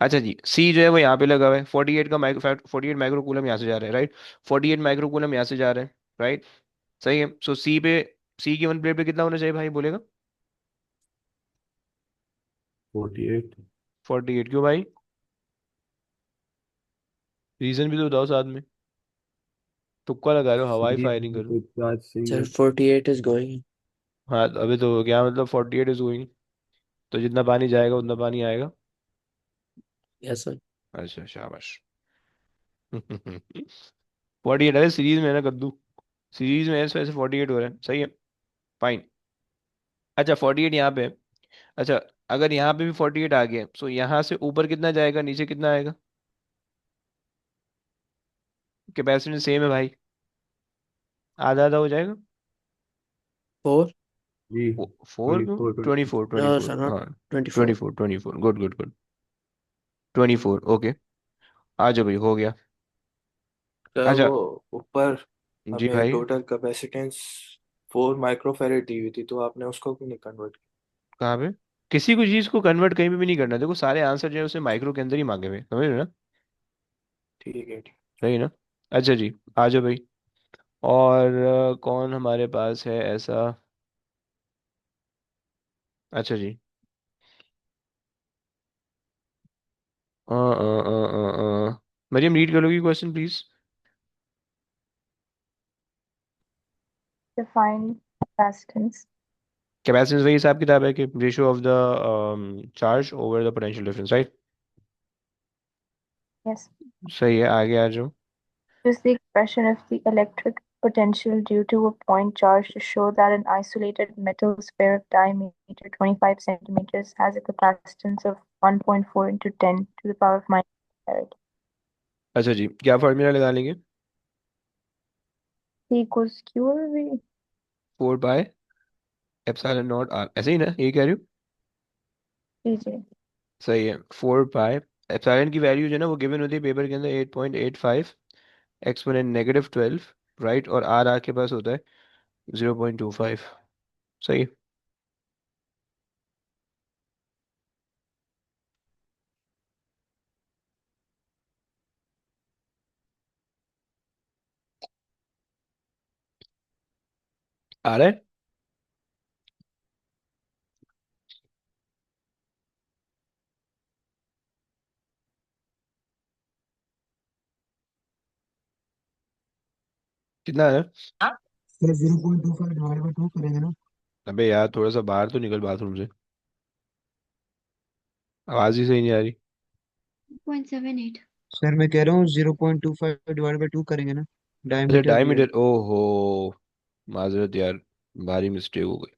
अच्छा जी, सी जो है वो यहाँ पे लगा हुआ है, 48 का माइक्रो 48 माइक्रो कूलम यहाँ से जा रहा है, राइट। 48 माइक्रो कूलम यहाँ से जा रहा है, राइट। सही है। सो सी पे, सी की वन प्लेट पे कितना होना चाहिए भाई, बोलेगा? 48। 48, क्यों भाई? रीजन भी तो बताओ साथ में, तुक्का लगा रहे हो, हवाई सीरीज फायरिंग में करो। तो चार्ज सही Sir, है। 48 is going. हाँ तो अभी तो क्या मतलब 48 इज गोइंग, तो जितना पानी जाएगा उतना पानी आएगा। Yes, sir. अच्छा शाबाश। 48 है सीरीज में है ना कद्दू। सीरीज में है, इस वजह से 48 हो रहा है, सही है, फाइन। अच्छा 48 यहाँ पे है। अच्छा, अगर यहाँ पे भी 48 आ गया, सो यहाँ से ऊपर कितना जाएगा, नीचे कितना आएगा? कैपेसिटेंस सेम है भाई, आधा आधा हो जाएगा। 4? जी। फोर क्यों? 24 24। 24 No, 24, sir, not हाँ। 24. 24 गुड गुड गुड। 24 ओके। आ जाओ भाई, हो गया। तो अच्छा वो ऊपर जी हमें भाई, टोटल कैपेसिटेंस 4 माइक्रोफेरेड दी हुई थी, तो आपने उसको क्यों नहीं कन्वर्ट कहाँ पे? किसी को चीज को कन्वर्ट कहीं पे भी नहीं करना, देखो सारे आंसर जो है उसे माइक्रो के अंदर ही मांगे हुए, समझ रहे हो ना? किया? ठीक है, ठीक। सही ना? अच्छा जी, आ जाओ भाई। और कौन हमारे पास है ऐसा? अच्छा जी, मरियम रीड करोगी question please? Define capacitance. Capacitance वही हिसाब किताब है कि ratio of the charge over the potential difference, right? Yes. सही है, आगे आ जाओ। Use the expression of the electric potential due to a point charge to show that an isolated metal sphere of diameter 25 centimeters has a capacitance of 1.4 into 10 to the power of minus farad. अच्छा जी, क्या formula लगा लेंगे? C equals Q over V. 4 by epsilon not R, ऐसे ही ना, यही कह रही हूँ? GG. सही है, 4 बाय एप्सिलॉन की वैल्यू जो है ना वो गिवन होती है पेपर के अंदर 8.85 एक्सपोनेंट -12, राइट? और आर आर के पास होता है 0.25। सही है। आ रहा है? कितना आ रहा है? सर 0.25 डिवाइड बाय 2 करेंगे ना। अबे यार थोड़ा सा बाहर तो निकल बाथरूम से, आवाज ही सही नहीं आ रही। 0.78. सर मैं कह रहा हूँ 0.25 डिवाइड बाय 2 करेंगे ना, अच्छा डायमीटर दिया है। डायमीटर, ओहो, माजरत यार, भारी मिस्टेक हो गई।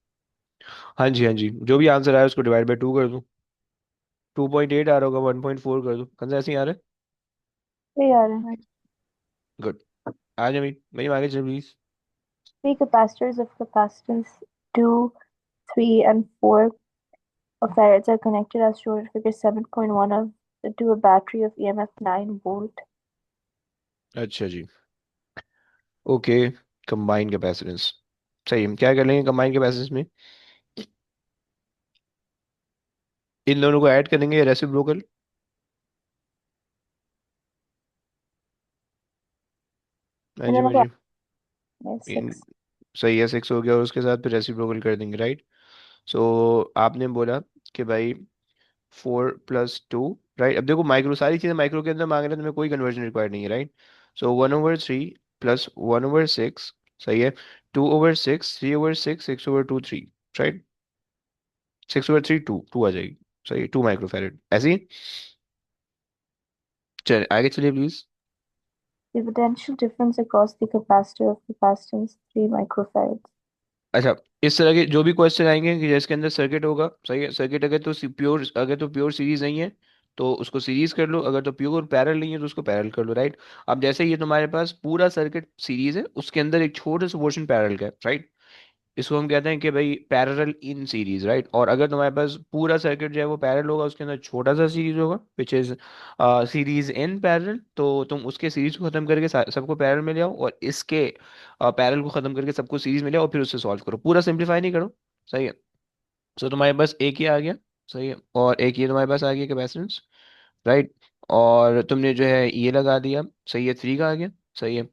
हाँ जी हाँ जी, जो भी आंसर आया उसको डिवाइड बाय 2 कर दूं। 2.8 आ रहा होगा, 1.4 कर दूं, कौन सा ऐसे ही आ रहा है? Clear. गुड। आ जाए भाई, मेरी आगे चल please. Three capacitors of capacitance 2, 3, and 4 of farads are connected as shown in figure 7.1 of to a battery of EMF 9 volt. अच्छा जी, ओके। कंबाइन कैपेसिटेंस, सही है, क्या कर लेंगे कंबाइन कैपेसिटेंस में? इन दोनों को ऐड करेंगे रेसिप्रोकल। हाँ And जी then मुझे, about इन 6. सही है, 6 हो गया, और उसके साथ फिर रेसिप्रोकल कर देंगे, राइट? सो आपने बोला कि भाई 4 + 2, राइट? अब देखो माइक्रो, सारी चीजें माइक्रो के अंदर मांग रहे हैं तो हमें कोई कन्वर्जन रिक्वायर्ड नहीं है, राइट? सो 1/3 +1/6, सही है। 2/6, 3/6, 6/2 3, राइट? 6/3 2 आ जाएगी, सही, 2 माइक्रोफैरड, ऐसे ही। चलिए आगे चलिए please. The potential difference across the capacitor of capacitance 3 microfarads. अच्छा, इस तरह के जो भी क्वेश्चन आएंगे कि जिसके अंदर सर्किट होगा, सही है, सर्किट अगर तो प्योर, अगर तो प्योर सीरीज नहीं है तो उसको सीरीज कर लो, अगर तो प्योर पैरेलल नहीं है तो उसको पैरेलल कर लो, राइट? अब जैसे ये तुम्हारे पास पूरा सर्किट सीरीज है, उसके अंदर एक छोटा सा पोर्शन पैरेलल का है, राइट? इसको हम कहते हैं कि भाई पैरेलल इन सीरीज, राइट? और अगर तुम्हारे पास पूरा सर्किट जो है वो पैरेलल होगा, उसके अंदर छोटा सा सीरीज होगा which is series in parallel, तो तुम उसके सीरीज को खत्म करके सबको पैरेलल में ले आओ, और इसके पैरेलल को खत्म करके सबको सीरीज में ले आओ, फिर उससे सॉल्व करो, पूरा सिंप्लीफाई नहीं करो, सही है? सो तुम्हारे पास एक ही आ गया, सही है, और एक ये तुम्हारे पास आ गया कैपेसिटेंस, राइट? और तुमने जो है ये लगा दिया, सही है, 3 का आ गया, सही है।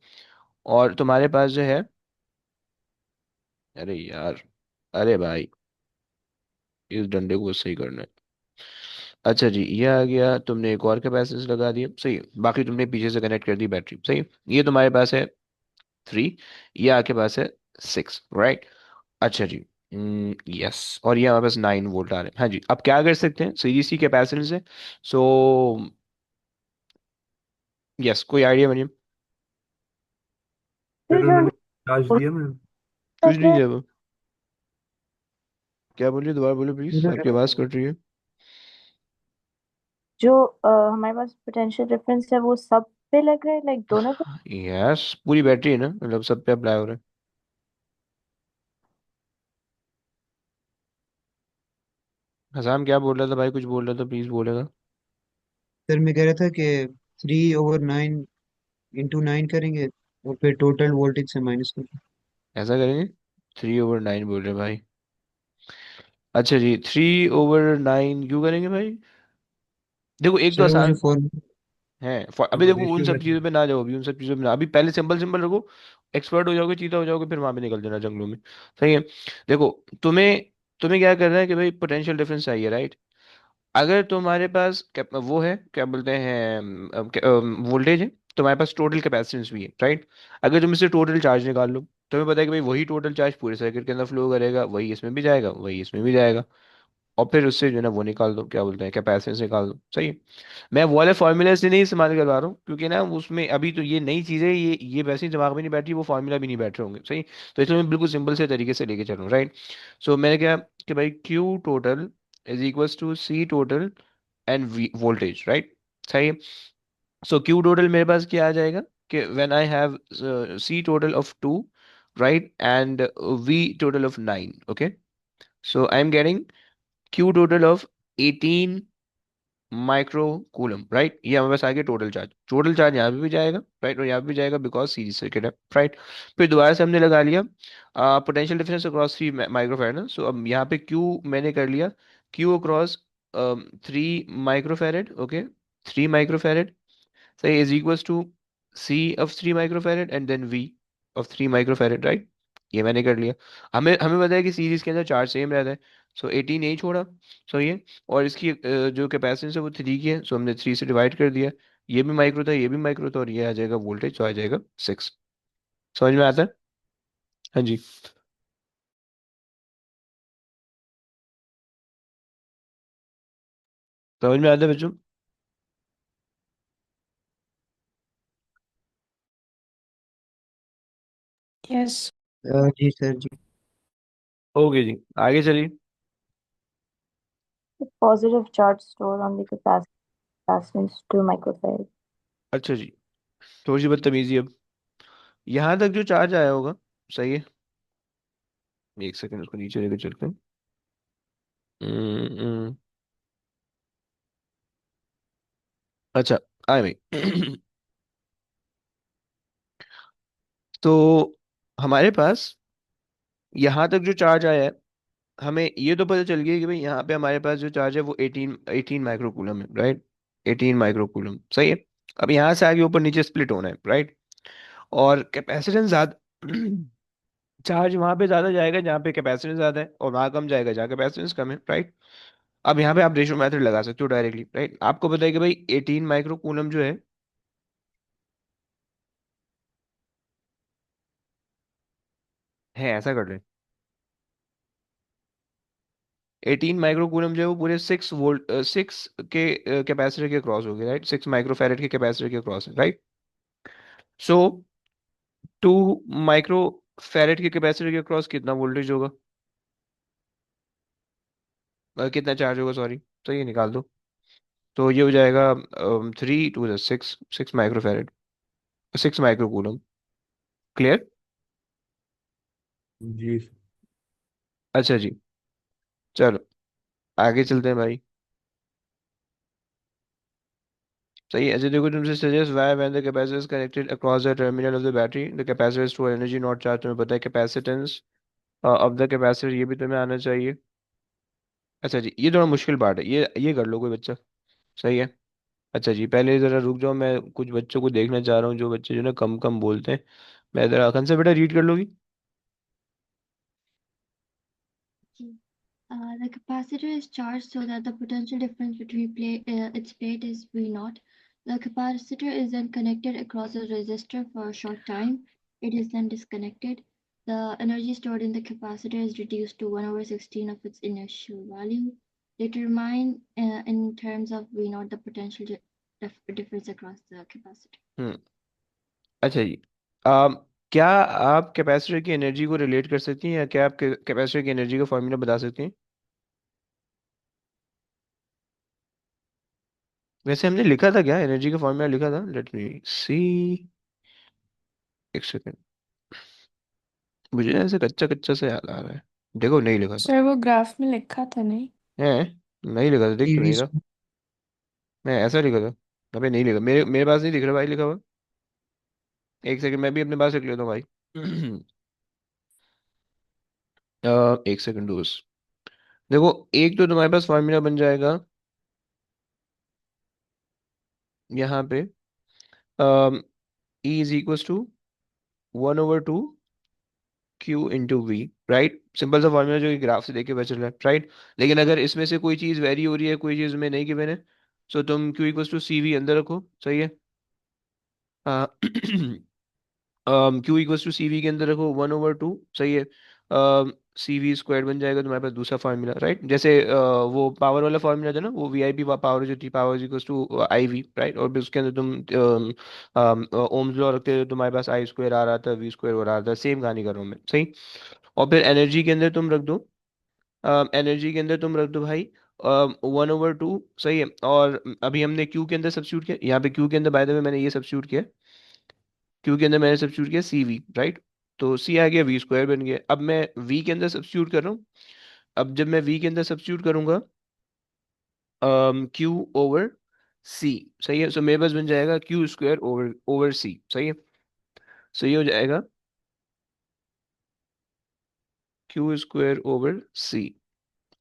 और तुम्हारे पास जो है, अरे यार, अरे भाई, इस डंडे को सही करना है। अच्छा जी, ये आ गया, तुमने एक और कैपेसिटेंस लगा दिया, सही है, बाकी तुमने पीछे से कनेक्ट कर दी बैटरी, सही है। ये तुम्हारे पास है 3, ये आपके पास है 6, राइट? अच्छा जी, यस, और ये हमारे पास 9 वोल्ट आ रहे हैं। हाँ जी, अब क्या कर सकते हैं सीरीज की कैपेसिटेंस है? सो यस, कोई आइडिया बनिए? सर These are मैंने चार्ज दिया मैंने। कुछ नहीं है वो। क्या बोलिए, दोबारा बोलो प्लीज, इधर आपकी आवाज कट रही है। जो हमारे पास पोटेंशियल डिफरेंस है वो सब पे लग रहा है, लाइक दोनों पे। यस, पूरी बैटरी है ना, मतलब सब पे अप्लाई हो रहा है। हसाम क्या बोल रहा था भाई, कुछ बोल रहा था, प्लीज बोलेगा। सर मैं कह रहा था कि 3/9 इंटू 9 करेंगे और फिर टोटल वोल्टेज से माइनस करेंगे। ऐसा करेंगे। 3/9 बोल रहे भाई। अच्छा जी, 3/9 क्यों करेंगे भाई? देखो एक तो सर वो जो आसान फॉर्मूला है। अभी वो देखो उन रेशियो सब का। चीजों पे ना जाओ, अभी उन सब चीजों पे ना, अभी पहले सिंपल सिंपल रखो। एक्सपर्ट हो जाओगे, चीता हो जाओगे, फिर वहां पे निकल देना जंगलों में। सही है। देखो, तुम्हें तुम्हें क्या करना है कि भाई पोटेंशियल डिफरेंस चाहिए, राइट? अगर तुम्हारे पास वो है, क्या बोलते हैं, वोल्टेज है, तुम्हारे पास टोटल कैपेसिटेंस भी है, राइट? अगर तुम इससे टोटल चार्ज निकाल लो, तुम्हें पता है कि भाई वही टोटल चार्ज पूरे सर्किट के अंदर फ्लो करेगा, वही इसमें भी जाएगा, वही इसमें भी जाएगा। और फिर उससे जो है ना वो निकाल दो, क्या बोलते हैं, कैपेसिटेंस निकाल दो। सही है। मैं वो वाले फॉर्मूला से नहीं इस्तेमाल करवा रहा हूँ, क्योंकि ना उसमें अभी तो ये नई चीज़ है, ये वैसे ही दिमाग में नहीं बैठी, वो फॉर्मूला भी नहीं बैठ रहे होंगे। सही। तो इसलिए मैं बिल्कुल सिंपल से तरीके से लेके चल रहा हूँ, राइट? सो मैंने क्या कि भाई Q total is equals to C total and V voltage, right? सही है। सो क्यू टोटल मेरे पास क्या आ जाएगा कि when I have C total of 2, right, and V total of 9, okay? So I am getting Q total of 18 micro coulomb, right? ये हमारे पास आ गया टोटल चार्ज यहाँ पे भी जाएगा, राइट, और यहाँ पे भी जाएगा बिकॉज सीरीज सर्किट है, राइट? फिर दोबारा से हमने लगा लिया पोटेंशियल डिफरेंस अक्रॉस 3 माइक्रोफेरेड ना, सो अब यहाँ पे क्यू मैंने कर लिया, Q across 3 microfarad, okay? 3 microfarad, सही, is equals to C of 3 microfarad and then V of 3 microfarad, right? ये मैंने कर लिया। हमें हमें पता है कि सीरीज के अंदर चार्ज सेम रहता है, सो 18 यही छोड़ा। सो ये, और इसकी जो कैपेसिटेंस है वो 3 की है, सो हमने 3 से डिवाइड कर दिया। ये भी माइक्रो था, ये भी माइक्रो था, और ये आ जाएगा वोल्टेज, तो आ जाएगा 6। समझ में आता है? हाँ जी। समझ में आता है बच्चों? Yes. जी सर जी। ओके जी, आगे चलिए। The positive charge stored on the capacitance 2 microfarad. अच्छा जी, थोड़ी सी बदतमीजी अब। यहाँ तक जो चार्ज आया होगा, सही है, एक सेकंड उसको नीचे लेकर चलते हैं। हम्म, अच्छा, आए भाई। तो हमारे पास यहाँ तक जो चार्ज आया है, हमें ये तो पता चल गया कि भाई यहाँ पे हमारे पास जो चार्ज है वो 18 माइक्रोकूलम है, राइट? 18 माइक्रोकूलम, सही है। अब यहाँ से आगे ऊपर नीचे स्प्लिट होना है, राइट? और कैपेसिटेंस ज्यादा चार्ज वहां पे ज्यादा जाएगा जहाँ पे कैपेसिटेंस ज्यादा है, और वहां कम जाएगा जहाँ कैपेसिटेंस कम है, राइट? अब यहाँ पे आप रेशो मेथड लगा सकते हो डायरेक्टली, राइट? आपको पता है कि भाई 18 माइक्रोकूलम जो है ऐसा कर रहे हैं। 18 माइक्रोकूलम जो है वो पूरे 6 वोल्ट 6 के कैपेसिटर के क्रॉस हो गए, राइट? 6 माइक्रोफैरेड के कैपेसिटर के क्रॉस है, राइट? सो 2 माइक्रोफैरेड के कैपेसिटर के क्रॉस कितना वोल्टेज होगा, कितना चार्ज होगा, सॉरी, तो ये निकाल दो। तो ये हो जाएगा 3 टू 6, 6 माइक्रोफैरेड, 6 माइक्रोकूलम। क्लियर? जी। अच्छा जी, चलो आगे चलते हैं भाई। सही है। अच्छा देखो, तुमसे suggest why when the capacitor is connected across the terminal of the battery the capacitor store energy not charge. तुम्हें पता है कैपेसिटेंस ऑफ द कैपेसिटर, ये भी तुम्हें आना चाहिए। अच्छा जी, ये थोड़ा मुश्किल पार्ट है, ये कर लो कोई बच्चा। सही है। अच्छा जी, पहले ज़रा रुक जाओ, मैं कुछ बच्चों को देखना चाह रहा हूँ, जो बच्चे जो ना कम कम बोलते हैं। मैं ज़रा अखन से, बेटा रीड कर लोगी? The capacitor is charged so that the potential difference between its plate is V naught. The capacitor is then connected across a resistor for a short time. It is then disconnected. The energy stored in the capacitor is reduced to 1/16 of its initial value. Determine in terms of V naught the potential difference across the capacitor. हम्म। अच्छा जी, क्या आप capacitor की energy को relate कर सकती हैं, या क्या आप कैपेसिटर की एनर्जी का फॉर्मूला बता सकते हैं? वैसे हमने लिखा था क्या, एनर्जी का फॉर्मूला लिखा था? लेट मी सी, एक सेकंड, मुझे ना ऐसे कच्चा कच्चा से याद आ रहा है। देखो नहीं लिखा था। सर वो ग्राफ में लिखा था नहीं? है, नहीं लिखा था, दिख तो टीवी नहीं रहा। मैं ऐसा लिखा था। अबे नहीं लिखा, मेरे मेरे पास नहीं दिख रहा भाई लिखा हुआ। एक सेकंड, मैं भी अपने पास लिख लेता हूँ भाई। एक सेकंड दोस्त। देखो, एक तो तुम्हारे पास फॉर्मूला बन जाएगा यहाँ पे, E is equal to 1/2 Q into V. Right, simple सा फॉर्मूला जो कि ग्राफ से देख के पता चल रहा है, राइट। लेकिन अगर इसमें से कोई चीज वेरी हो रही है, कोई चीज में नहीं गिवन है, सो तुम Q equal to C V अंदर रखो, सही है। Q equals to C V के अंदर रखो 1/2, सही है। सी वी स्क्वायर बन जाएगा तुम्हारे पास दूसरा फार्मूला, राइट। जैसे वो पावर वाला फार्मूला था ना, वो वी आई पी पावर जो थी, power equals to I V, right. और फिर उसके अंदर तुम ओम्स लॉ रखते थे, तुम्हारे पास आई स्क्वायर आ रहा था, वी स्क्वायर हो रहा था, सेम कहानी कर रहा हूँ मैं, सही। और फिर एनर्जी के अंदर तुम रख दो, एनर्जी के अंदर तुम रख दो भाई 1/2, सही है। और अभी हमने क्यू के अंदर सब्स्टिट्यूट किया, यहाँ पे क्यू के अंदर बाय द वे मैंने ये सब्स्टिट्यूट किया, क्यू के अंदर मैंने सब्स्टिट्यूट किया सी वी, राइट। तो सी आ गया, वी स्क्वायर बन गया। अब मैं वी के अंदर सब्स्टिट्यूट कर रहा हूँ। अब जब मैं वी के अंदर सब्स्टिट्यूट करूंगा क्यू ओवर सी, सही है। सो मेरे पास बन जाएगा क्यू स्क्वायर ओवर ओवर सी, सही है। सो ये हो जाएगा क्यू स्क्वायर ओवर सी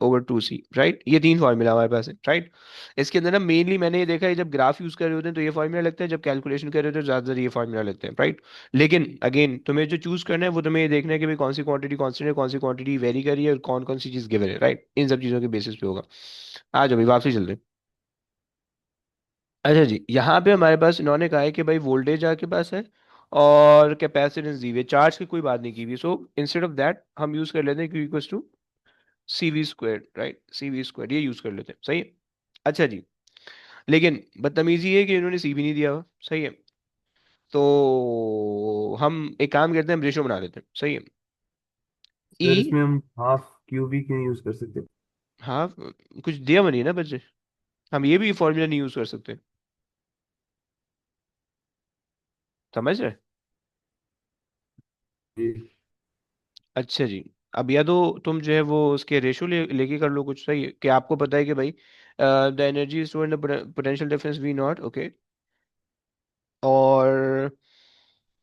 ओवर 2c, राइट। ये तीन फार्मूला हमारे पास है, राइट। इसके अंदर ना मेनली मैंने ये देखा है, जब ग्राफ यूज कर रहे होते हैं तो ये फार्मूला लगता है, जब कैलकुलेशन कर रहे होते हैं तो ज्यादातर ये फार्मूला लगते हैं, राइट। लेकिन अगेन तुम्हें जो चूज करना है वो तुम्हें ये देखना है कि भाई कौन सी क्वांटिटी कांस्टेंट है, कौन सी क्वांटिटी वेरी कर रही है, और कौन कौन सी चीज गिवन है, राइट। इन सब चीजों के बेसिस पे होगा। आ जाओ भाई वापसी चलते हैं। अच्छा जी, यहाँ पे हमारे पास इन्होंने कहा है कि भाई वोल्टेज आपके पास है और कैपेसिटेंस दी हुई है, चार्ज की कोई बात नहीं की हुई। सो इंस्टेड ऑफ दैट हम यूज कर लेते हैं Q equal to C V square, right. C V square ये यूज कर लेते हैं, सही है। अच्छा जी, लेकिन बदतमीजी है कि इन्होंने सी भी नहीं दिया हुआ, सही है। तो हम एक काम करते हैं, हम रेशो बना लेते हैं, सही है। ई, सर इसमें हम हाफ क्यू भी क्यों यूज कर सकते हैं? हाँ कुछ दिया बनी है ना बच्चे, हम ये भी फॉर्मूला नहीं यूज कर सकते, समझ रहे? जी। अच्छा जी, अब या तो तुम जो है वो उसके रेशो लेके कर लो कुछ, सही है। कि आपको पता है कि भाई the energy stored in the potential difference V not, okay. और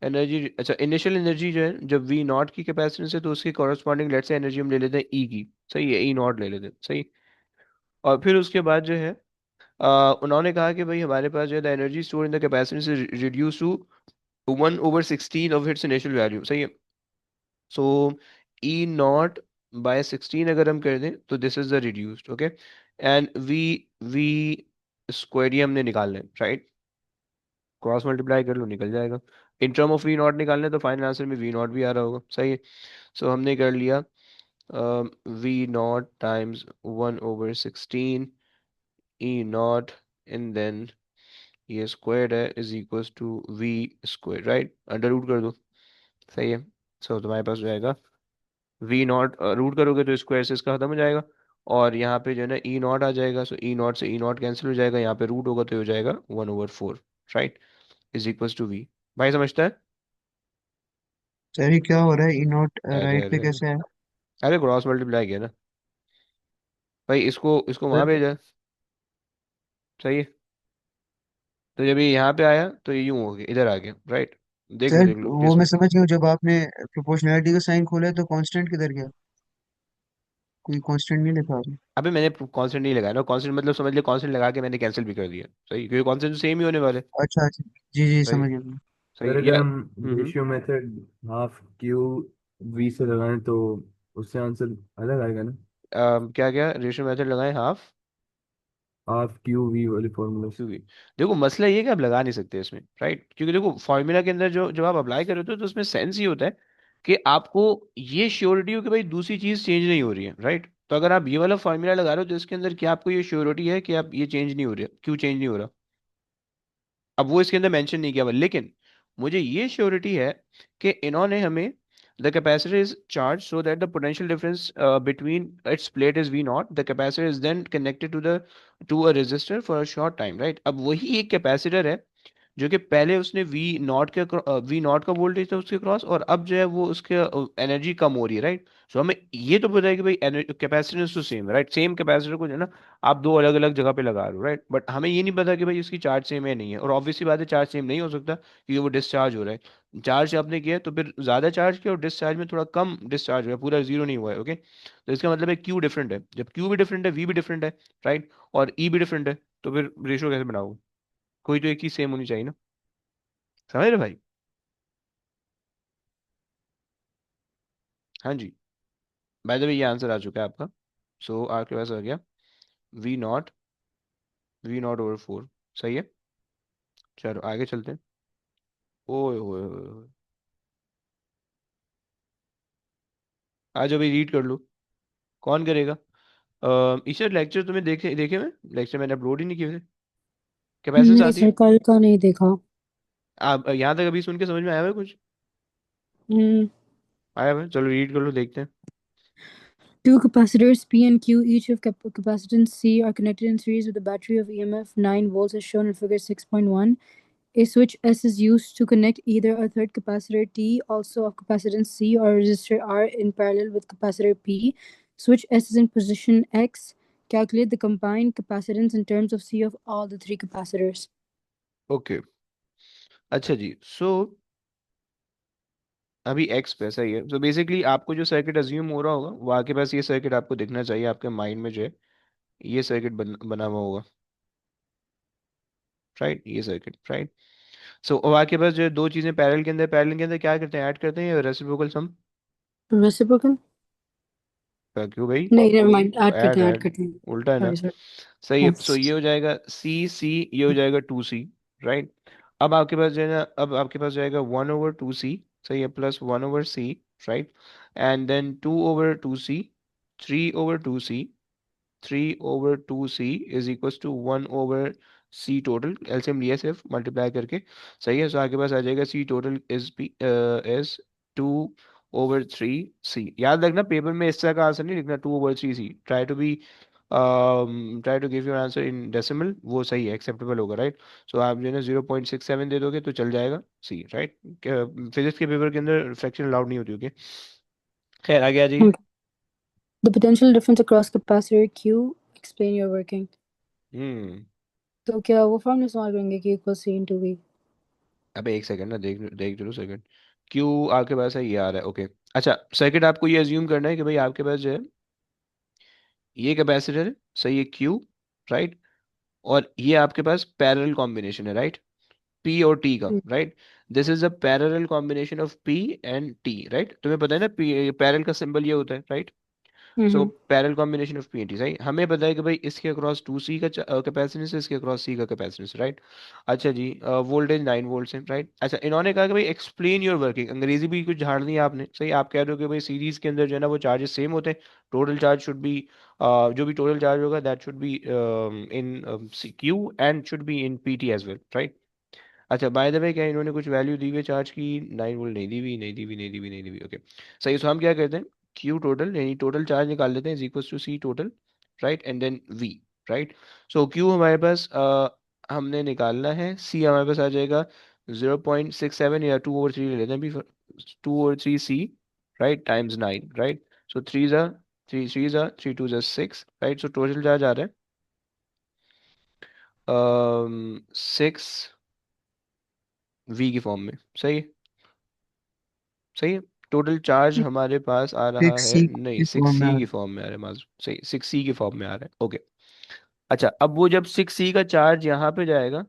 एनर्जी, अच्छा इनिशियल एनर्जी जो है जब वी नॉट की कैपेसिटेंस है तो उसकी कॉरस्पॉन्डिंग लेट से एनर्जी हम ले लेते हैं ई की, सही है, ई नॉट ले लेते हैं, सही। और फिर उसके बाद जो है उन्होंने कहा कि भाई हमारे पास जो है the energy store in the capacitance is reduce to 1/16 of its initial value, सही है। सो ई नॉट बाय 16 अगर हम कर दें तो this is the reduced, okay. And V V square ये हमने निकालना है, राइट। क्रॉस मल्टीप्लाई कर लो निकल जाएगा। In term of V not निकालना है तो फाइनल आंसर में वी नॉट भी आ रहा होगा, सही है। सो हमने कर लिया V not times 1/16 E not, and then ये स्क्वायर है is equals to V square, right. Under root कर दो, सही है। सो तुम्हारे पास हो जाएगा वी नॉट, रूट करोगे तो स्क्वायर से इसका खत्म हो जाएगा। और यहाँ पे जो है ना ई नॉट आ जाएगा, सो ई नॉट से ई नॉट कैंसिल हो जाएगा, यहाँ पे रूट होगा तो ये हो जाएगा 1/4, right, is equals to V. भाई समझता है? सर ये क्या हो रहा है? ई नॉट अरे राइट पे अरे अरे, कैसे है? अरे क्रॉस मल्टीप्लाई किया ना भाई, इसको इसको वहां सर भेजा, सही है। तो जब ये यहाँ पे आया तो ये यूं हो गया, इधर आ गया, राइट। सर देख लो वो मैं किस्मत। समझ गया हूँ, जब आपने प्रोपोर्शनैलिटी का साइन खोला है तो कांस्टेंट किधर गया? कोई कांस्टेंट नहीं लिखा आपने? अबे मैंने कांस्टेंट नहीं लगाया ना, कांस्टेंट मतलब समझ लिया, कांस्टेंट लगा के मैंने कैंसिल भी कर दिया, सही, क्योंकि कांस्टेंट तो सेम ही होने वाले, अच्छा अच्छा, जी जी सही। समझ गया मैं। सही सर अगर या हम ratio method half Q V से लगाएं तो उससे आंसर अलग आएगा ना? क्या क्या रेशियो मेथड लगाएं, हाफ हाफ क्यू वी वाले फॉर्मूला से। क्योंकि देखो मसला ये है कि आप लगा नहीं सकते इसमें, राइट। क्योंकि देखो फॉर्मूला के अंदर जो जब आप अप्लाई कर रहे हो तो उसमें सेंस ये होता है कि आपको ये श्योरिटी हो कि भाई दूसरी चीज चेंज नहीं हो रही है, राइट। तो अगर आप ये वाला फॉर्मूला लगा रहे हो तो इसके अंदर क्या आपको ये श्योरिटी है कि आप ये चेंज नहीं हो रही है, क्यों चेंज नहीं हो रहा? अब वो इसके अंदर मेंशन नहीं किया हुआ, लेकिन मुझे ये श्योरिटी है कि इन्होंने हमें the capacitor is charged so that the potential difference between its plate is V naught. The capacitor is then connected to a resistor for a short time, right? अब वही एक कैपेसिटर है जो कि पहले उसने वी नॉट का voltage था उसके क्रॉस, और अब जो है वो उसके एनर्जी कम हो रही है, राइट? सो हमें ये तो पता है कि भाई कैपेसिटेंस तो सेम है, राइट? सेम कैपेसिटर को जो है ना आप दो अलग अलग जगह पे लगा रहे हो, राइट? बट हमें ये नहीं पता कि भाई उसकी चार्ज सेम है नहीं है, और ऑब्वियसली बात है चार्ज सेम नहीं हो सकता क्योंकि वो डिस्चार्ज हो रहा है। चार्ज आपने किया तो फिर ज्यादा चार्ज किया और डिस्चार्ज में थोड़ा कम डिस्चार्ज हुआ है, पूरा जीरो नहीं हुआ है, ओके? तो इसका मतलब है क्यू डिफरेंट है, जब क्यू भी डिफरेंट है वी भी डिफरेंट है, राइट? और ई भी डिफरेंट है, तो फिर रेशियो कैसे बनाओगे? कोई तो एक ही सेम होनी चाहिए ना, समझ रहे भाई? हाँ जी। बाय द वे ये आंसर आ चुका है आपका। सो आपके पास आ गया वी नॉट ओवर 4, सही है। चलो आगे चलते हैं। ओए ओए ओए ओए। आ जाओ भाई, रीड कर लो। कौन करेगा? ईशर लेक्चर तुम्हें देखे देखे मैं लेक्चर मैंने अपलोड ही नहीं किए थे। कैपेसिटेंस नहीं आती सर, है? कल का नहीं देखा। आप यहाँ तक अभी सुन के समझ में आया हुआ है कुछ? हम्म। आया हुआ है? चलो रीड कर लो, देखते हैं। Two capacitors P and Q, each of capacitance C, are connected in series with a battery of EMF 9 volts as shown in figure 6.1. A switch S is used to connect either a third capacitor T, also of capacitance C, or a resistor R in parallel with capacitor P. Switch S is in position X. Calculate the combined capacitance in terms of C of all the three capacitors. Okay, अच्छा जी। सो अभी x पे सही है। So basically आपको जो circuit assume हो रहा होगा वो आपके पास ये सर्किट आपको दिखना चाहिए आपके माइंड में, जो है ये सर्किट बना हुआ होगा, राइट? ये सर्किट, राइट? सो अब आपके पास जो है दो चीजें पैरेलल के अंदर क्या करते हैं, ऐड करते हैं या रेसिप्रोकल सम? Reciprocal? क्यों भाई? नहीं, never mind. Add करते ऐड हैं, add ऐड, करते हैं. उल्टा है ना? Sorry, sir. सही है। हाँ. सो ये हो जाएगा सी सी, ये हो जाएगा 2C, राइट? अब आपके पास जो है ना, अब आपके पास जाएगा 1/2C, सही है, plus 1/C, right? And then 2/2C, 3/2C, 3/2C is equals to 1/C total, LCM लिया सिर्फ मल्टीप्लाई करके, सही है। सो आपके पास आ जाएगा सी टोटल इज 2/3C। याद रखना पेपर में इस तरह का आंसर नहीं लिखना 2/3C, try to give your answer in decimal, वो सही है, एक्सेप्टेबल होगा, राइट? सो आप जो है ना 0.67 दे दोगे तो चल जाएगा, सी, राइट? फिजिक्स के पेपर के अंदर फ्रैक्शन अलाउड नहीं होती, ओके? खैर आगे आ जाइए। Okay. The potential difference across capacitor Q. Explain your working. हम्म तो क्या वो फॉर्मूला इस्तेमाल करेंगे कि इक्वल सी इंटू वी? अबे एक सेकंड ना, देख देख जरूर सेकंड। क्यू आपके पास है, ये आ रहा है, ओके। अच्छा सेकंड आपको ये अज्यूम करना है कि भाई आपके पास जो है ये कैपेसिटर है, सही है, क्यू, राइट? और ये आपके पास पैरेलल कॉम्बिनेशन है, राइट? पी और टी का, right? This is a parallel combination of P and T, right? तुम्हें पता है ना पी पैरेलल का सिंबल ये होता है, right? So hmm. Parallel combination of P and T, सही। हमें पता है कि भाई इसके अक्रॉस 2C का कैपेसिटेंस है, इसके अक्रॉस सी का कैपेसिटेंस, राइट? अच्छा जी, वोल्टेज 9 वोल्ट है, राइट? अच्छा इन्होंने कहा कि भाई एक्सप्लेन योर वर्किंग, अंग्रेजी भी कुछ झाड़ दी आपने, सही। आप कह रहे हो कि भाई सीरीज के अंदर जो है ना वो चार्जेस सेम होते हैं, टोटल चार्ज शुड बी जो भी टोटल चार्ज होगा that should be in Q and should be in P T as well, right? अच्छा बाय द वे क्या इन्होंने कुछ वैल्यू दी हुई है चार्ज की? 9 वोल्ट नहीं दी हुई, नहीं दी हुई, नहीं दी हुई, नहीं दी हुई, ओके। सही, तो हम क्या करते हैं, क्यू टोटल यानी टोटल चार्ज निकाल लेते हैं is equal to C total, right? And then V, right? So Q हमारे पास हमने निकालना है, सी हमारे पास आ जाएगा 0.67 या 2/3 ले लेते हैं अभी, 2/3C, right? Times 9, right? So three 6, right? So total charge आ रहा है 6V की फॉर्म में, सही है, सही है। टोटल चार्ज हमारे पास आ रहा सिक्स है, सी नहीं की सिक्स फॉर्म में सी आ की फॉर्म में आ रहा है माजूर, सही 6C की फॉर्म में आ रहा है, ओके। अच्छा अब वो जब 6C का चार्ज यहाँ पे जाएगा,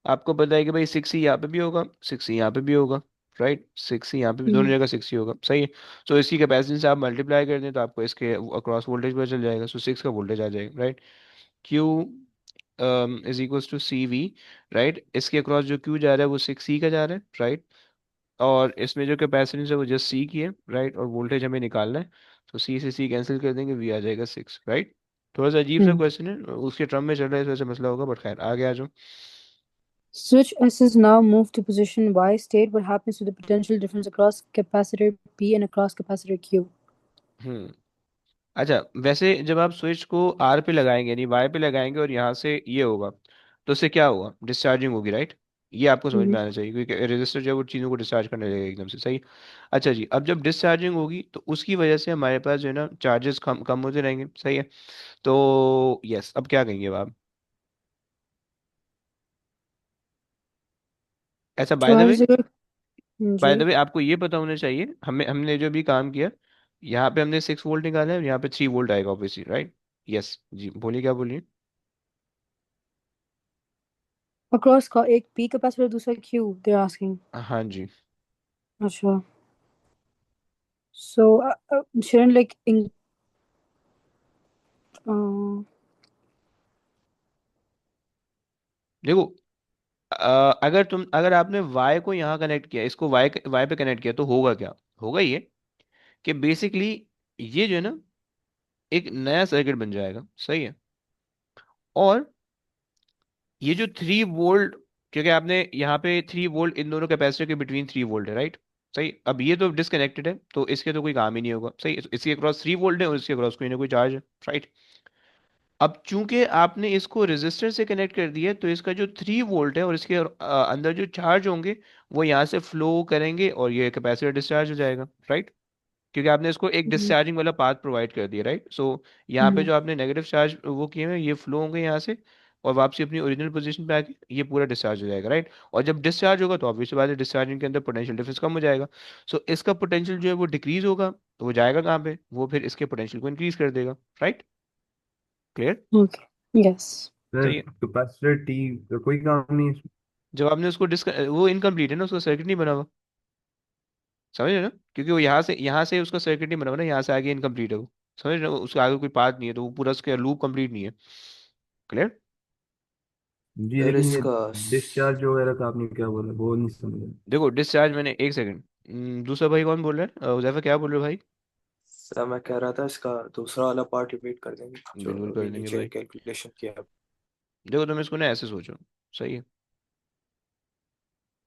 आपको पता है कि भाई 6C यहाँ पे भी होगा, 6C यहाँ पे भी होगा, राइट? 6C यहाँ पे भी, दोनों जगह 6C होगा, सही है। सो इसकी कैपेसिटी से आप मल्टीप्लाई कर दें तो आपको इसके अक्रॉस वोल्टेज पता चल जाएगा, सो 6 का वोल्टेज आ जाएगा, right? Q is equals to C V, right? इसके अक्रॉस जो क्यू जा रहा है वो 6C का जा रहा है, राइट? और इसमें जो कैपेसिटेंस है वो जस्ट सी की है, राइट? और वोल्टेज हमें निकालना है, तो सी से सी कैंसिल कर देंगे, वी आ जाएगा 6, राइट? थोड़ा सा अजीब सा हम्म. क्वेश्चन है, उसके टर्म में चल रहा है, इस वजह से मसला होगा, बट खैर आगे आ जाओ। Switch S is now moved to position Y. State what happens to the potential difference across capacitor P and across capacitor Q. हम्म। अच्छा, वैसे जब आप स्विच को आर पे लगाएंगे यानी वाई पे लगाएंगे और यहाँ से ये होगा, तो उससे क्या होगा? डिस्चार्जिंग होगी, राइट? ये आपको समझ में आना चाहिए क्योंकि रेजिस्टर जो है वो चीज़ों को डिस्चार्ज करने लगेगा एकदम से, सही। अच्छा जी, अब जब डिस्चार्जिंग होगी तो उसकी वजह से हमारे पास जो है ना चार्जेस कम कम होते रहेंगे, सही है। तो यस, अब क्या कहेंगे अब आप? ऐसा चार्ज अगर जी बाय द वे आपको ये पता होना चाहिए, हमने जो भी काम किया, यहाँ पे हमने 6 वोल्ट निकाला है, यहाँ पे 3 वोल्ट आएगा ऑब्वियसली, राइट? यस जी, बोलिए, क्या बोलिए? across का एक P कैपेसिटर दूसरा Q they're asking. हाँ जी। अच्छा. So shouldn't like in देखो, अगर आपने वाई को यहाँ कनेक्ट किया, इसको वाई पे कनेक्ट किया, तो होगा क्या? होगा ये कि बेसिकली ये जो है ना एक नया सर्किट बन जाएगा, सही है। और ये जो 3 वोल्ट, क्योंकि आपने यहाँ पे 3 वोल्ट इन दोनों कैपेसिटर के बिटवीन 3 वोल्ट है, राइट? सही। अब ये तो डिसकनेक्टेड है, तो इसके तो कोई काम ही नहीं होगा, सही। इसके क्रॉस 3 वोल्ट है और इसके क्रॉस कोई ना कोई चार्ज है, राइट? अब चूंकि आपने इसको रेजिस्टर से कनेक्ट कर दिया, तो इसका जो 3 वोल्ट है और इसके अंदर जो चार्ज होंगे वो यहाँ से फ्लो करेंगे और ये कैपेसिटर डिस्चार्ज हो जाएगा, राइट? क्योंकि आपने इसको एक डिस्चार्जिंग वाला पाथ प्रोवाइड कर दिया, राइट? सो यहाँ पे जो आपने नेगेटिव चार्ज वो किए हैं, ये फ्लो होंगे यहाँ से और वापसी अपनी ओरिजिनल पोजीशन पे आके ये पूरा डिस्चार्ज हो जाएगा, राइट? और जब डिस्चार्ज होगा तो ऑब्वियस बात है, डिस्चार्जिंग के अंदर पोटेंशियल डिफरेंस कम हो जाएगा। सो इसका पोटेंशियल जो है वो डिक्रीज होगा, तो वो जाएगा कहाँ पे? वो फिर इसके पोटेंशियल को इंक्रीज कर देगा, right? Clear? okay yes. Sir सही है। कैपेसिटर टी का कोई काम नहीं है। जब आपने उसको वो इनकम्प्लीट है ना, उसका सर्किट नहीं बना हुआ, समझ रहे हो ना? क्योंकि वो यहाँ से उसका सर्किट नहीं बना हुआ ना, यहाँ से आगे इनकम्प्लीट है वो, समझ रहे हो? उसके आगे कोई पाथ नहीं है, तो वो पूरा उसका लूप कंप्लीट नहीं है। क्लियर? जी, सर लेकिन ये इसका डिस्चार्ज वगैरह का आपने क्या बोला वो नहीं समझा। देखो, डिस्चार्ज मैंने, एक सेकंड, दूसरा भाई कौन बोल रहा है? उज़ैफा, क्या बोल रहे हो भाई? सर मैं कह रहा था इसका दूसरा वाला पार्ट रिपीट कर देंगे जो बिल्कुल कर अभी देंगे नीचे भाई। कैलकुलेशन किया। देखो, तुम इसको ना ऐसे सोचो, सही है,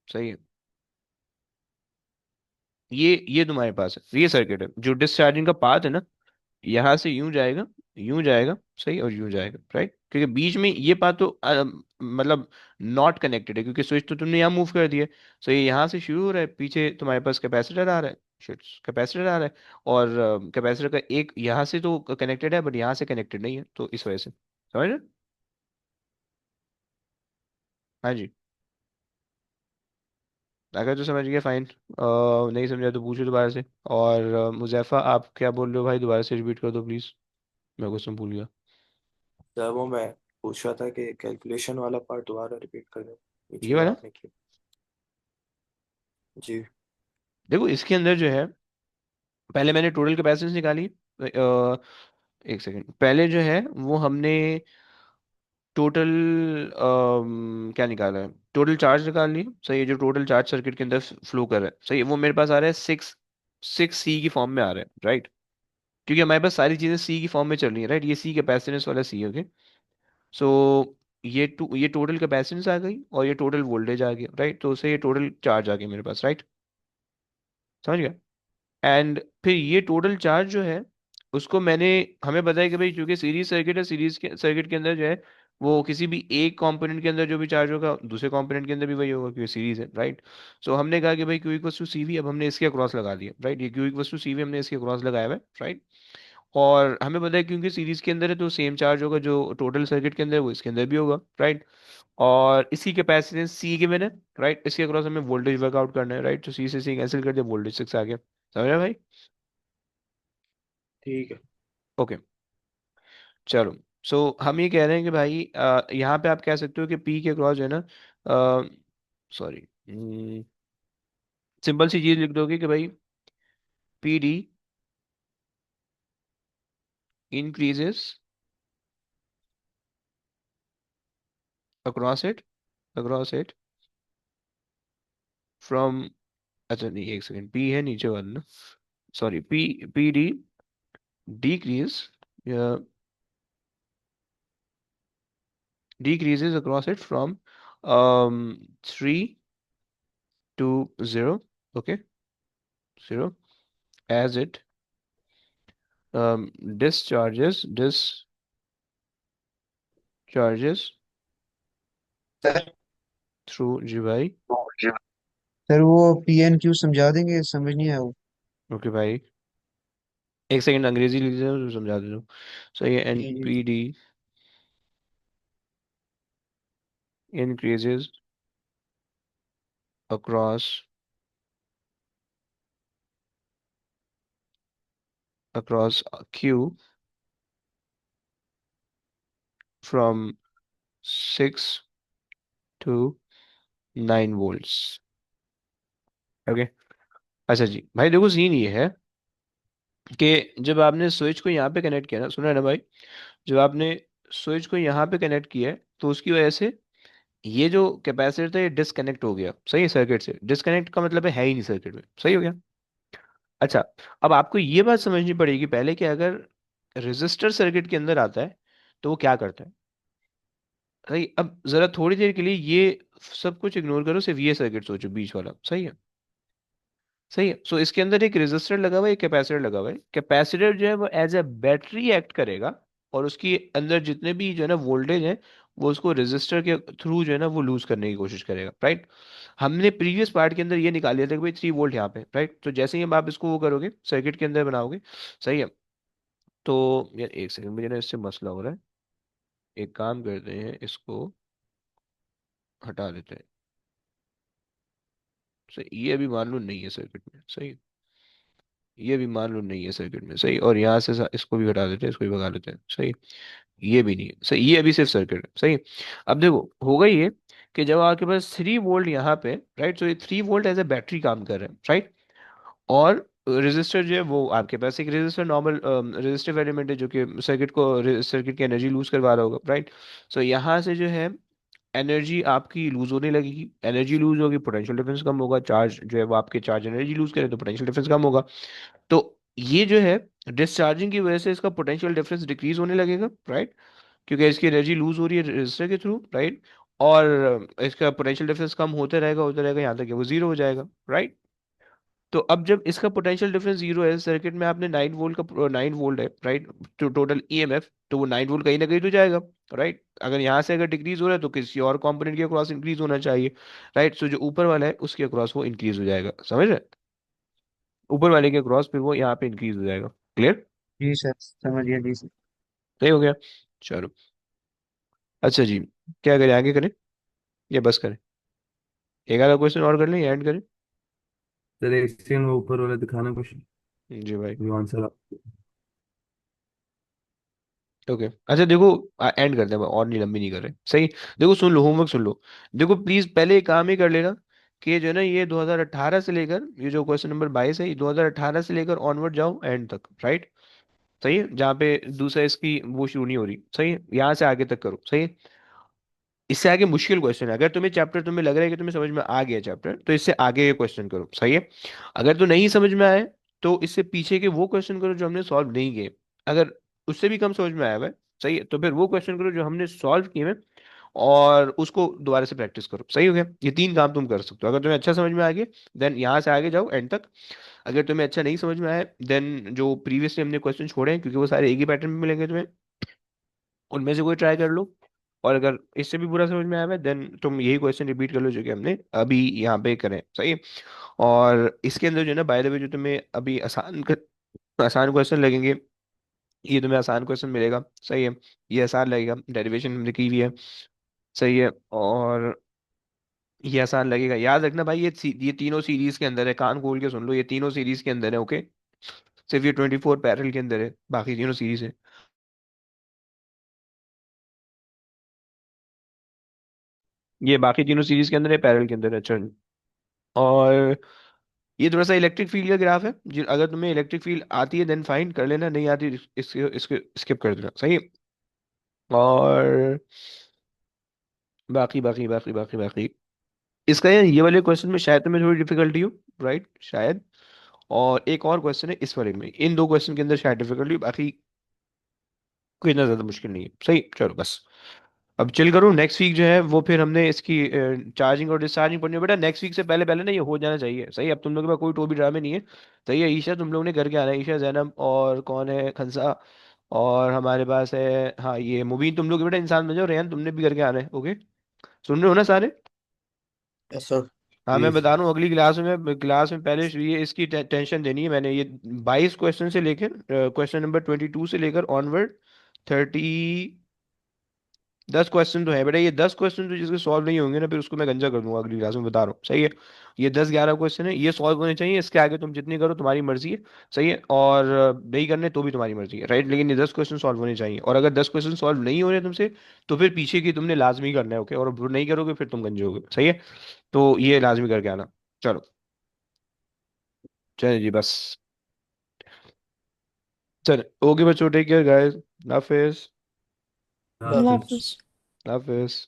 सही है। ये तुम्हारे पास है, ये सर्किट है, जो डिस्चार्जिंग का पाथ है ना, यहाँ से यूं जाएगा, यूं जाएगा, सही, और यूं जाएगा, राइट? क्योंकि बीच में ये पाथ तो मतलब नॉट कनेक्टेड है, क्योंकि स्विच तो तुमने यहाँ मूव कर दिया है। सो ये यहाँ से शुरू हो रहा है, पीछे तुम्हारे पास कैपेसिटर आ रहा है, शिट, कैपेसिटर आ रहा है, और कैपेसिटर का एक यहाँ से तो कनेक्टेड है, बट यहाँ से कनेक्टेड नहीं है, तो इस वजह से, समझ रहे? हाँ जी। अगर तो समझ गया, फाइन। नहीं समझा तो पूछो दोबारा से। और मुजैफा, आप क्या बोल रहे हो भाई? दोबारा से रिपीट कर दो प्लीज, मैं क्वेश्चन भूल गया। सर वो मैं पूछ रहा था कि कैलकुलेशन वाला पार्ट दोबारा रिपीट कर दें नीचे ये जो वाला, आपने किया। जी। देखो इसके अंदर जो है, पहले मैंने टोटल कैपेसिटेंस निकाली। एक सेकंड, पहले जो है वो हमने टोटल क्या निकाला है? टोटल चार्ज निकाल लिए, सही है, जो टोटल चार्ज सर्किट के अंदर फ्लो कर रहा है, सही है, वो मेरे पास आ रहा है 6 सी की फॉर्म में आ रहा है, राइट? क्योंकि हमारे पास सारी चीजें सी की फॉर्म में चल रही है, राइट? ये सी कैपेसिटेंस वाला सी, ओके। सो ये टोटल कैपेसिटेंस आ गई और ये टोटल वोल्टेज आ गया, राइट? तो उससे ये टोटल चार्ज आ गया मेरे पास, राइट? समझ गया? एंड फिर ये टोटल चार्ज जो है उसको मैंने, हमें पता है कि भाई चूंकि सीरीज सर्किट है, सीरीज के सर्किट के अंदर जो है वो किसी भी एक कंपोनेंट के अंदर जो भी चार्ज होगा दूसरे कंपोनेंट के अंदर भी वही होगा, क्योंकि सीरीज है, राइट? सो हमने कहा कि भाई Q equal to C V, अब हमने इसके अक्रॉस लगा दिया, राइट? ये Q equal to C V हमने इसके अक्रॉस लगाया हुआ है, राइट? और हमें पता है क्योंकि सीरीज के अंदर है तो सेम चार्ज होगा जो टोटल सर्किट के अंदर है, वो इसके अंदर भी होगा, राइट? और इसकी कैपेसिटेंस सी गिवन है, राइट? इसके अक्रॉस हमें वोल्टेज वर्कआउट करना है, राइट? तो सी से सी कैंसिल कर दिया, वोल्टेज 6 आ गया। समझ रहे भाई? ठीक है। ओके, चलो। सो हम ये कह रहे हैं कि भाई यहाँ पे आप कह सकते हो कि पी के क्रॉस जो है ना, सॉरी, सिंपल सी चीज लिख दोगे कि भाई P D increases across it from, अच्छा नहीं, एक सेकंड, पी है नीचे वाला ना, sorry, P D decrease decreases across it from 3 to 0. Okay, 0, as it discharges sir through जी भाई. सर वो PNQ समझा देंगे, समझ नहीं आया वो। ओके भाई, एक सेकंड अंग्रेजी लिख दीजिए तो समझा देता हूँ. सही है. जी जी। NPD increases across Q from 6 to 9 volts. Okay. अच्छा जी भाई, देखो सीन ये है कि जब आपने स्विच को यहाँ पे कनेक्ट किया ना, सुना है ना भाई, जब आपने स्विच को यहाँ पे कनेक्ट किया है तो उसकी वजह से ये जो कैपेसिटर था ये डिस्कनेक्ट हो गया. सही है, सर्किट से डिस्कनेक्ट का मतलब है ही नहीं सर्किट में. सही हो गया. अच्छा, अब आपको ये बात समझनी पड़ेगी पहले कि अगर रेजिस्टर सर्किट के अंदर आता है तो वो क्या करता है. सही. अब जरा थोड़ी देर के लिए ये सब कुछ इग्नोर करो, सिर्फ ये सर्किट सोचो बीच वाला. सही है. सही है. सो इसके अंदर एक रेजिस्टर लगा हुआ है, एक कैपेसिटर लगा हुआ है. कैपेसिटर जो है वो एज ए बैटरी एक्ट करेगा और उसके अंदर जितने भी जो है ना वोल्टेज है वो उसको रेजिस्टर के थ्रू जो है ना वो लूज करने की कोशिश करेगा. राइट. हमने प्रीवियस पार्ट के अंदर ये निकाल लिया था कि भाई 3 वोल्ट यहाँ पे. राइट. तो जैसे ही अब आप इसको वो करोगे सर्किट के अंदर बनाओगे. सही है. तो यार एक सेकंड, मुझे ना इससे मसला हो रहा है. एक काम करते हैं, इसको हटा देते हैं. सही, ये अभी मान लो नहीं है सर्किट में. सही. ये भी मान लो नहीं है सर्किट में. सही. और यहाँ से इसको भी हटा देते हैं, इसको भी भगा लेते हैं. सही. ये भी नहीं है. सही. ये अभी सिर्फ सर्किट है. सही. अब देखो होगा ये कि जब आपके पास 3 वोल्ट यहाँ पे, राइट, तो ये 3 वोल्ट एज ए बैटरी काम कर रहे हैं. राइट. और रेजिस्टर जो है वो आपके पास एक रेजिस्टर नॉर्मल रेजिस्टिव एलिमेंट है जो कि सर्किट की एनर्जी लूज करवा रहा होगा. राइट. सो यहाँ से जो है एनर्जी आपकी लूज होने लगेगी. एनर्जी लूज होगी, पोटेंशियल डिफरेंस कम होगा. चार्ज जो है वो आपके चार्ज एनर्जी लूज करे तो पोटेंशियल डिफरेंस कम होगा. तो ये जो है डिस्चार्जिंग की वजह से इसका पोटेंशियल डिफरेंस डिक्रीज होने लगेगा. राइट. क्योंकि इसकी एनर्जी लूज हो रही है रेजिस्टर के थ्रू. राइट. और इसका पोटेंशियल डिफरेंस कम होते रहेगा यहाँ तक कि वो जीरो हो जाएगा. राइट. तो अब जब इसका पोटेंशियल डिफरेंस जीरो है, सर्किट में आपने 9 वोल्ट है. राइट. तो टोटल ईएमएफ तो वो 9 वोल्ट कहीं ना कहीं तो जाएगा. राइट. अगर यहाँ से अगर डिक्रीज हो रहा है तो किसी और कंपोनेंट के अक्रॉस इंक्रीज होना चाहिए. राइट. सो जो ऊपर वाला है उसके अक्रॉस वो इंक्रीज हो जाएगा. समझ रहे हैं? ऊपर वाले के अक्रॉस फिर वो यहाँ पे इंक्रीज हो जाएगा. क्लियर? जी सर समझ गया जी सर। सही हो गया. चलो. अच्छा जी, क्या करें, आगे करें या बस करें? एक आधा क्वेश्चन और कर लें या एंड करें? सर एक सेकंड, वो ऊपर वाला दिखाना क्वेश्चन, जी भाई. जो आंसर। ओके. अच्छा देखो, एंड करते हैं और नहीं, लंबी नहीं कर रहे. सही. देखो सुन लो, होमवर्क सुन लो. देखो प्लीज पहले एक काम ही कर लेना कि जो है ना ये 2018 से लेकर ये जो क्वेश्चन नंबर 22 है, ये 2018 से लेकर ऑनवर्ड जाओ एंड तक. राइट. सही है. जहाँ पे दूसरा इसकी वो शुरू नहीं हो रही. सही है. यहाँ से आगे तक करो. सही है. इससे आगे मुश्किल क्वेश्चन है. अगर तुम्हें चैप्टर तुम्हें लग रहा है कि तुम्हें समझ में आ गया चैप्टर, तो इससे आगे के क्वेश्चन करो. सही है. अगर तो नहीं समझ में आए तो इससे पीछे के वो क्वेश्चन करो जो हमने सॉल्व नहीं किए. अगर उससे भी कम समझ में आया हुआ है, सही है, तो फिर वो क्वेश्चन करो जो हमने सॉल्व किए हैं और उसको दोबारा से प्रैक्टिस करो. सही हो गया. ये 3 काम तुम कर सकते हो. अगर तुम्हें अच्छा समझ में आ गया देन यहाँ से आगे जाओ एंड तक. अगर तुम्हें अच्छा नहीं समझ में आया देन जो प्रीवियसली हमने क्वेश्चन छोड़े हैं, क्योंकि वो सारे एक ही पैटर्न में मिलेंगे तुम्हें, उनमें से कोई ट्राई कर लो. और अगर इससे भी बुरा समझ में आया है देन तुम यही क्वेश्चन रिपीट कर लो जो कि हमने अभी यहाँ पे करें. सही है. और इसके अंदर जो है ना, बाय द वे, जो तुम्हें अभी आसान क्वेश्चन लगेंगे, ये तुम्हें आसान क्वेश्चन मिलेगा. सही है. ये आसान लगेगा, डेरिवेशन हमने की हुई है. सही है. और ये आसान लगेगा. याद रखना भाई, ये तीनों सीरीज के अंदर है. कान खोल के सुन लो, ये तीनों सीरीज के अंदर है. ओके. सिर्फ ये 24 पैरेलल के अंदर है, बाकी तीनों सीरीज है. ये बाकी तीनों सीरीज के अंदर है, पैरेलल के अंदर है. चल. और ये थोड़ा सा इलेक्ट्रिक फील्ड का ग्राफ है. अगर तुम्हें इलेक्ट्रिक फील्ड आती है देन फाइन कर लेना, नहीं आती इसके इसके स्किप कर देना. सही है. और बाकी इसका ये वाले क्वेश्चन में शायद तुम्हें थोड़ी डिफिकल्टी हो. राइट. शायद. और एक और क्वेश्चन है इस वाले में, इन 2 क्वेश्चन के अंदर शायद डिफिकल्टी हो, बाकी कोई इतना ज्यादा मुश्किल नहीं है. सही. चलो बस. अब चिल करो, नेक्स्ट वीक जो है वो फिर हमने इसकी चार्जिंग और डिस्चार्जिंग पढ़नी है बेटा। नेक्स्ट वीक से पहले पहले ना ये हो जाना चाहिए, सही है। अब तुम लोग के पास कोई टोबी ड्रामे नहीं है, सही है। ईशा तुम लोग ने करके आना है, ईशा, जैनब और कौन है, खंसा, और हमारे पास है, हाँ ये मुबीन। तुम लोग बेटा इंसान बन जाओ। रेहान तुमने भी करके आना है, ओके? सुन रहे हो ना सारे? Yes, sir. हाँ मैं जी बता रहा हूँ, अगली क्लास में पहले ये इसकी टेंशन देनी है मैंने। ये 22 क्वेश्चन से लेकर क्वेश्चन नंबर 22 से लेकर ऑनवर्ड 30, 10 क्वेश्चन तो है बेटा। ये 10 क्वेश्चन तो जिसके सॉल्व नहीं होंगे ना, फिर उसको मैं गंजा कर दूंगा अगली क्लास में, बता रहा हूँ, सही है। ये 10-11 क्वेश्चन है, ये सॉल्व होने चाहिए। इसके आगे तुम जितने करो तुम्हारी मर्जी है, सही है। और नहीं करने तो भी तुम्हारी मर्जी है, राइट। लेकिन ये 10 क्वेश्चन सॉल्व होने चाहिए, और अगर 10 क्वेश्चन सॉल्व नहीं हो रहे तुमसे, तो फिर पीछे की तुमने लाजमी करना है, ओके? और वो नहीं करोगे फिर तुम गंजे होगे, सही है। तो ये लाजमी करके आना। चलो, चलो जी, बस। चलो, ओके बच्चों, टेक केयर गाइस। हाफिज। हाँ अल्लाह फिर हाफिज। हाफिज।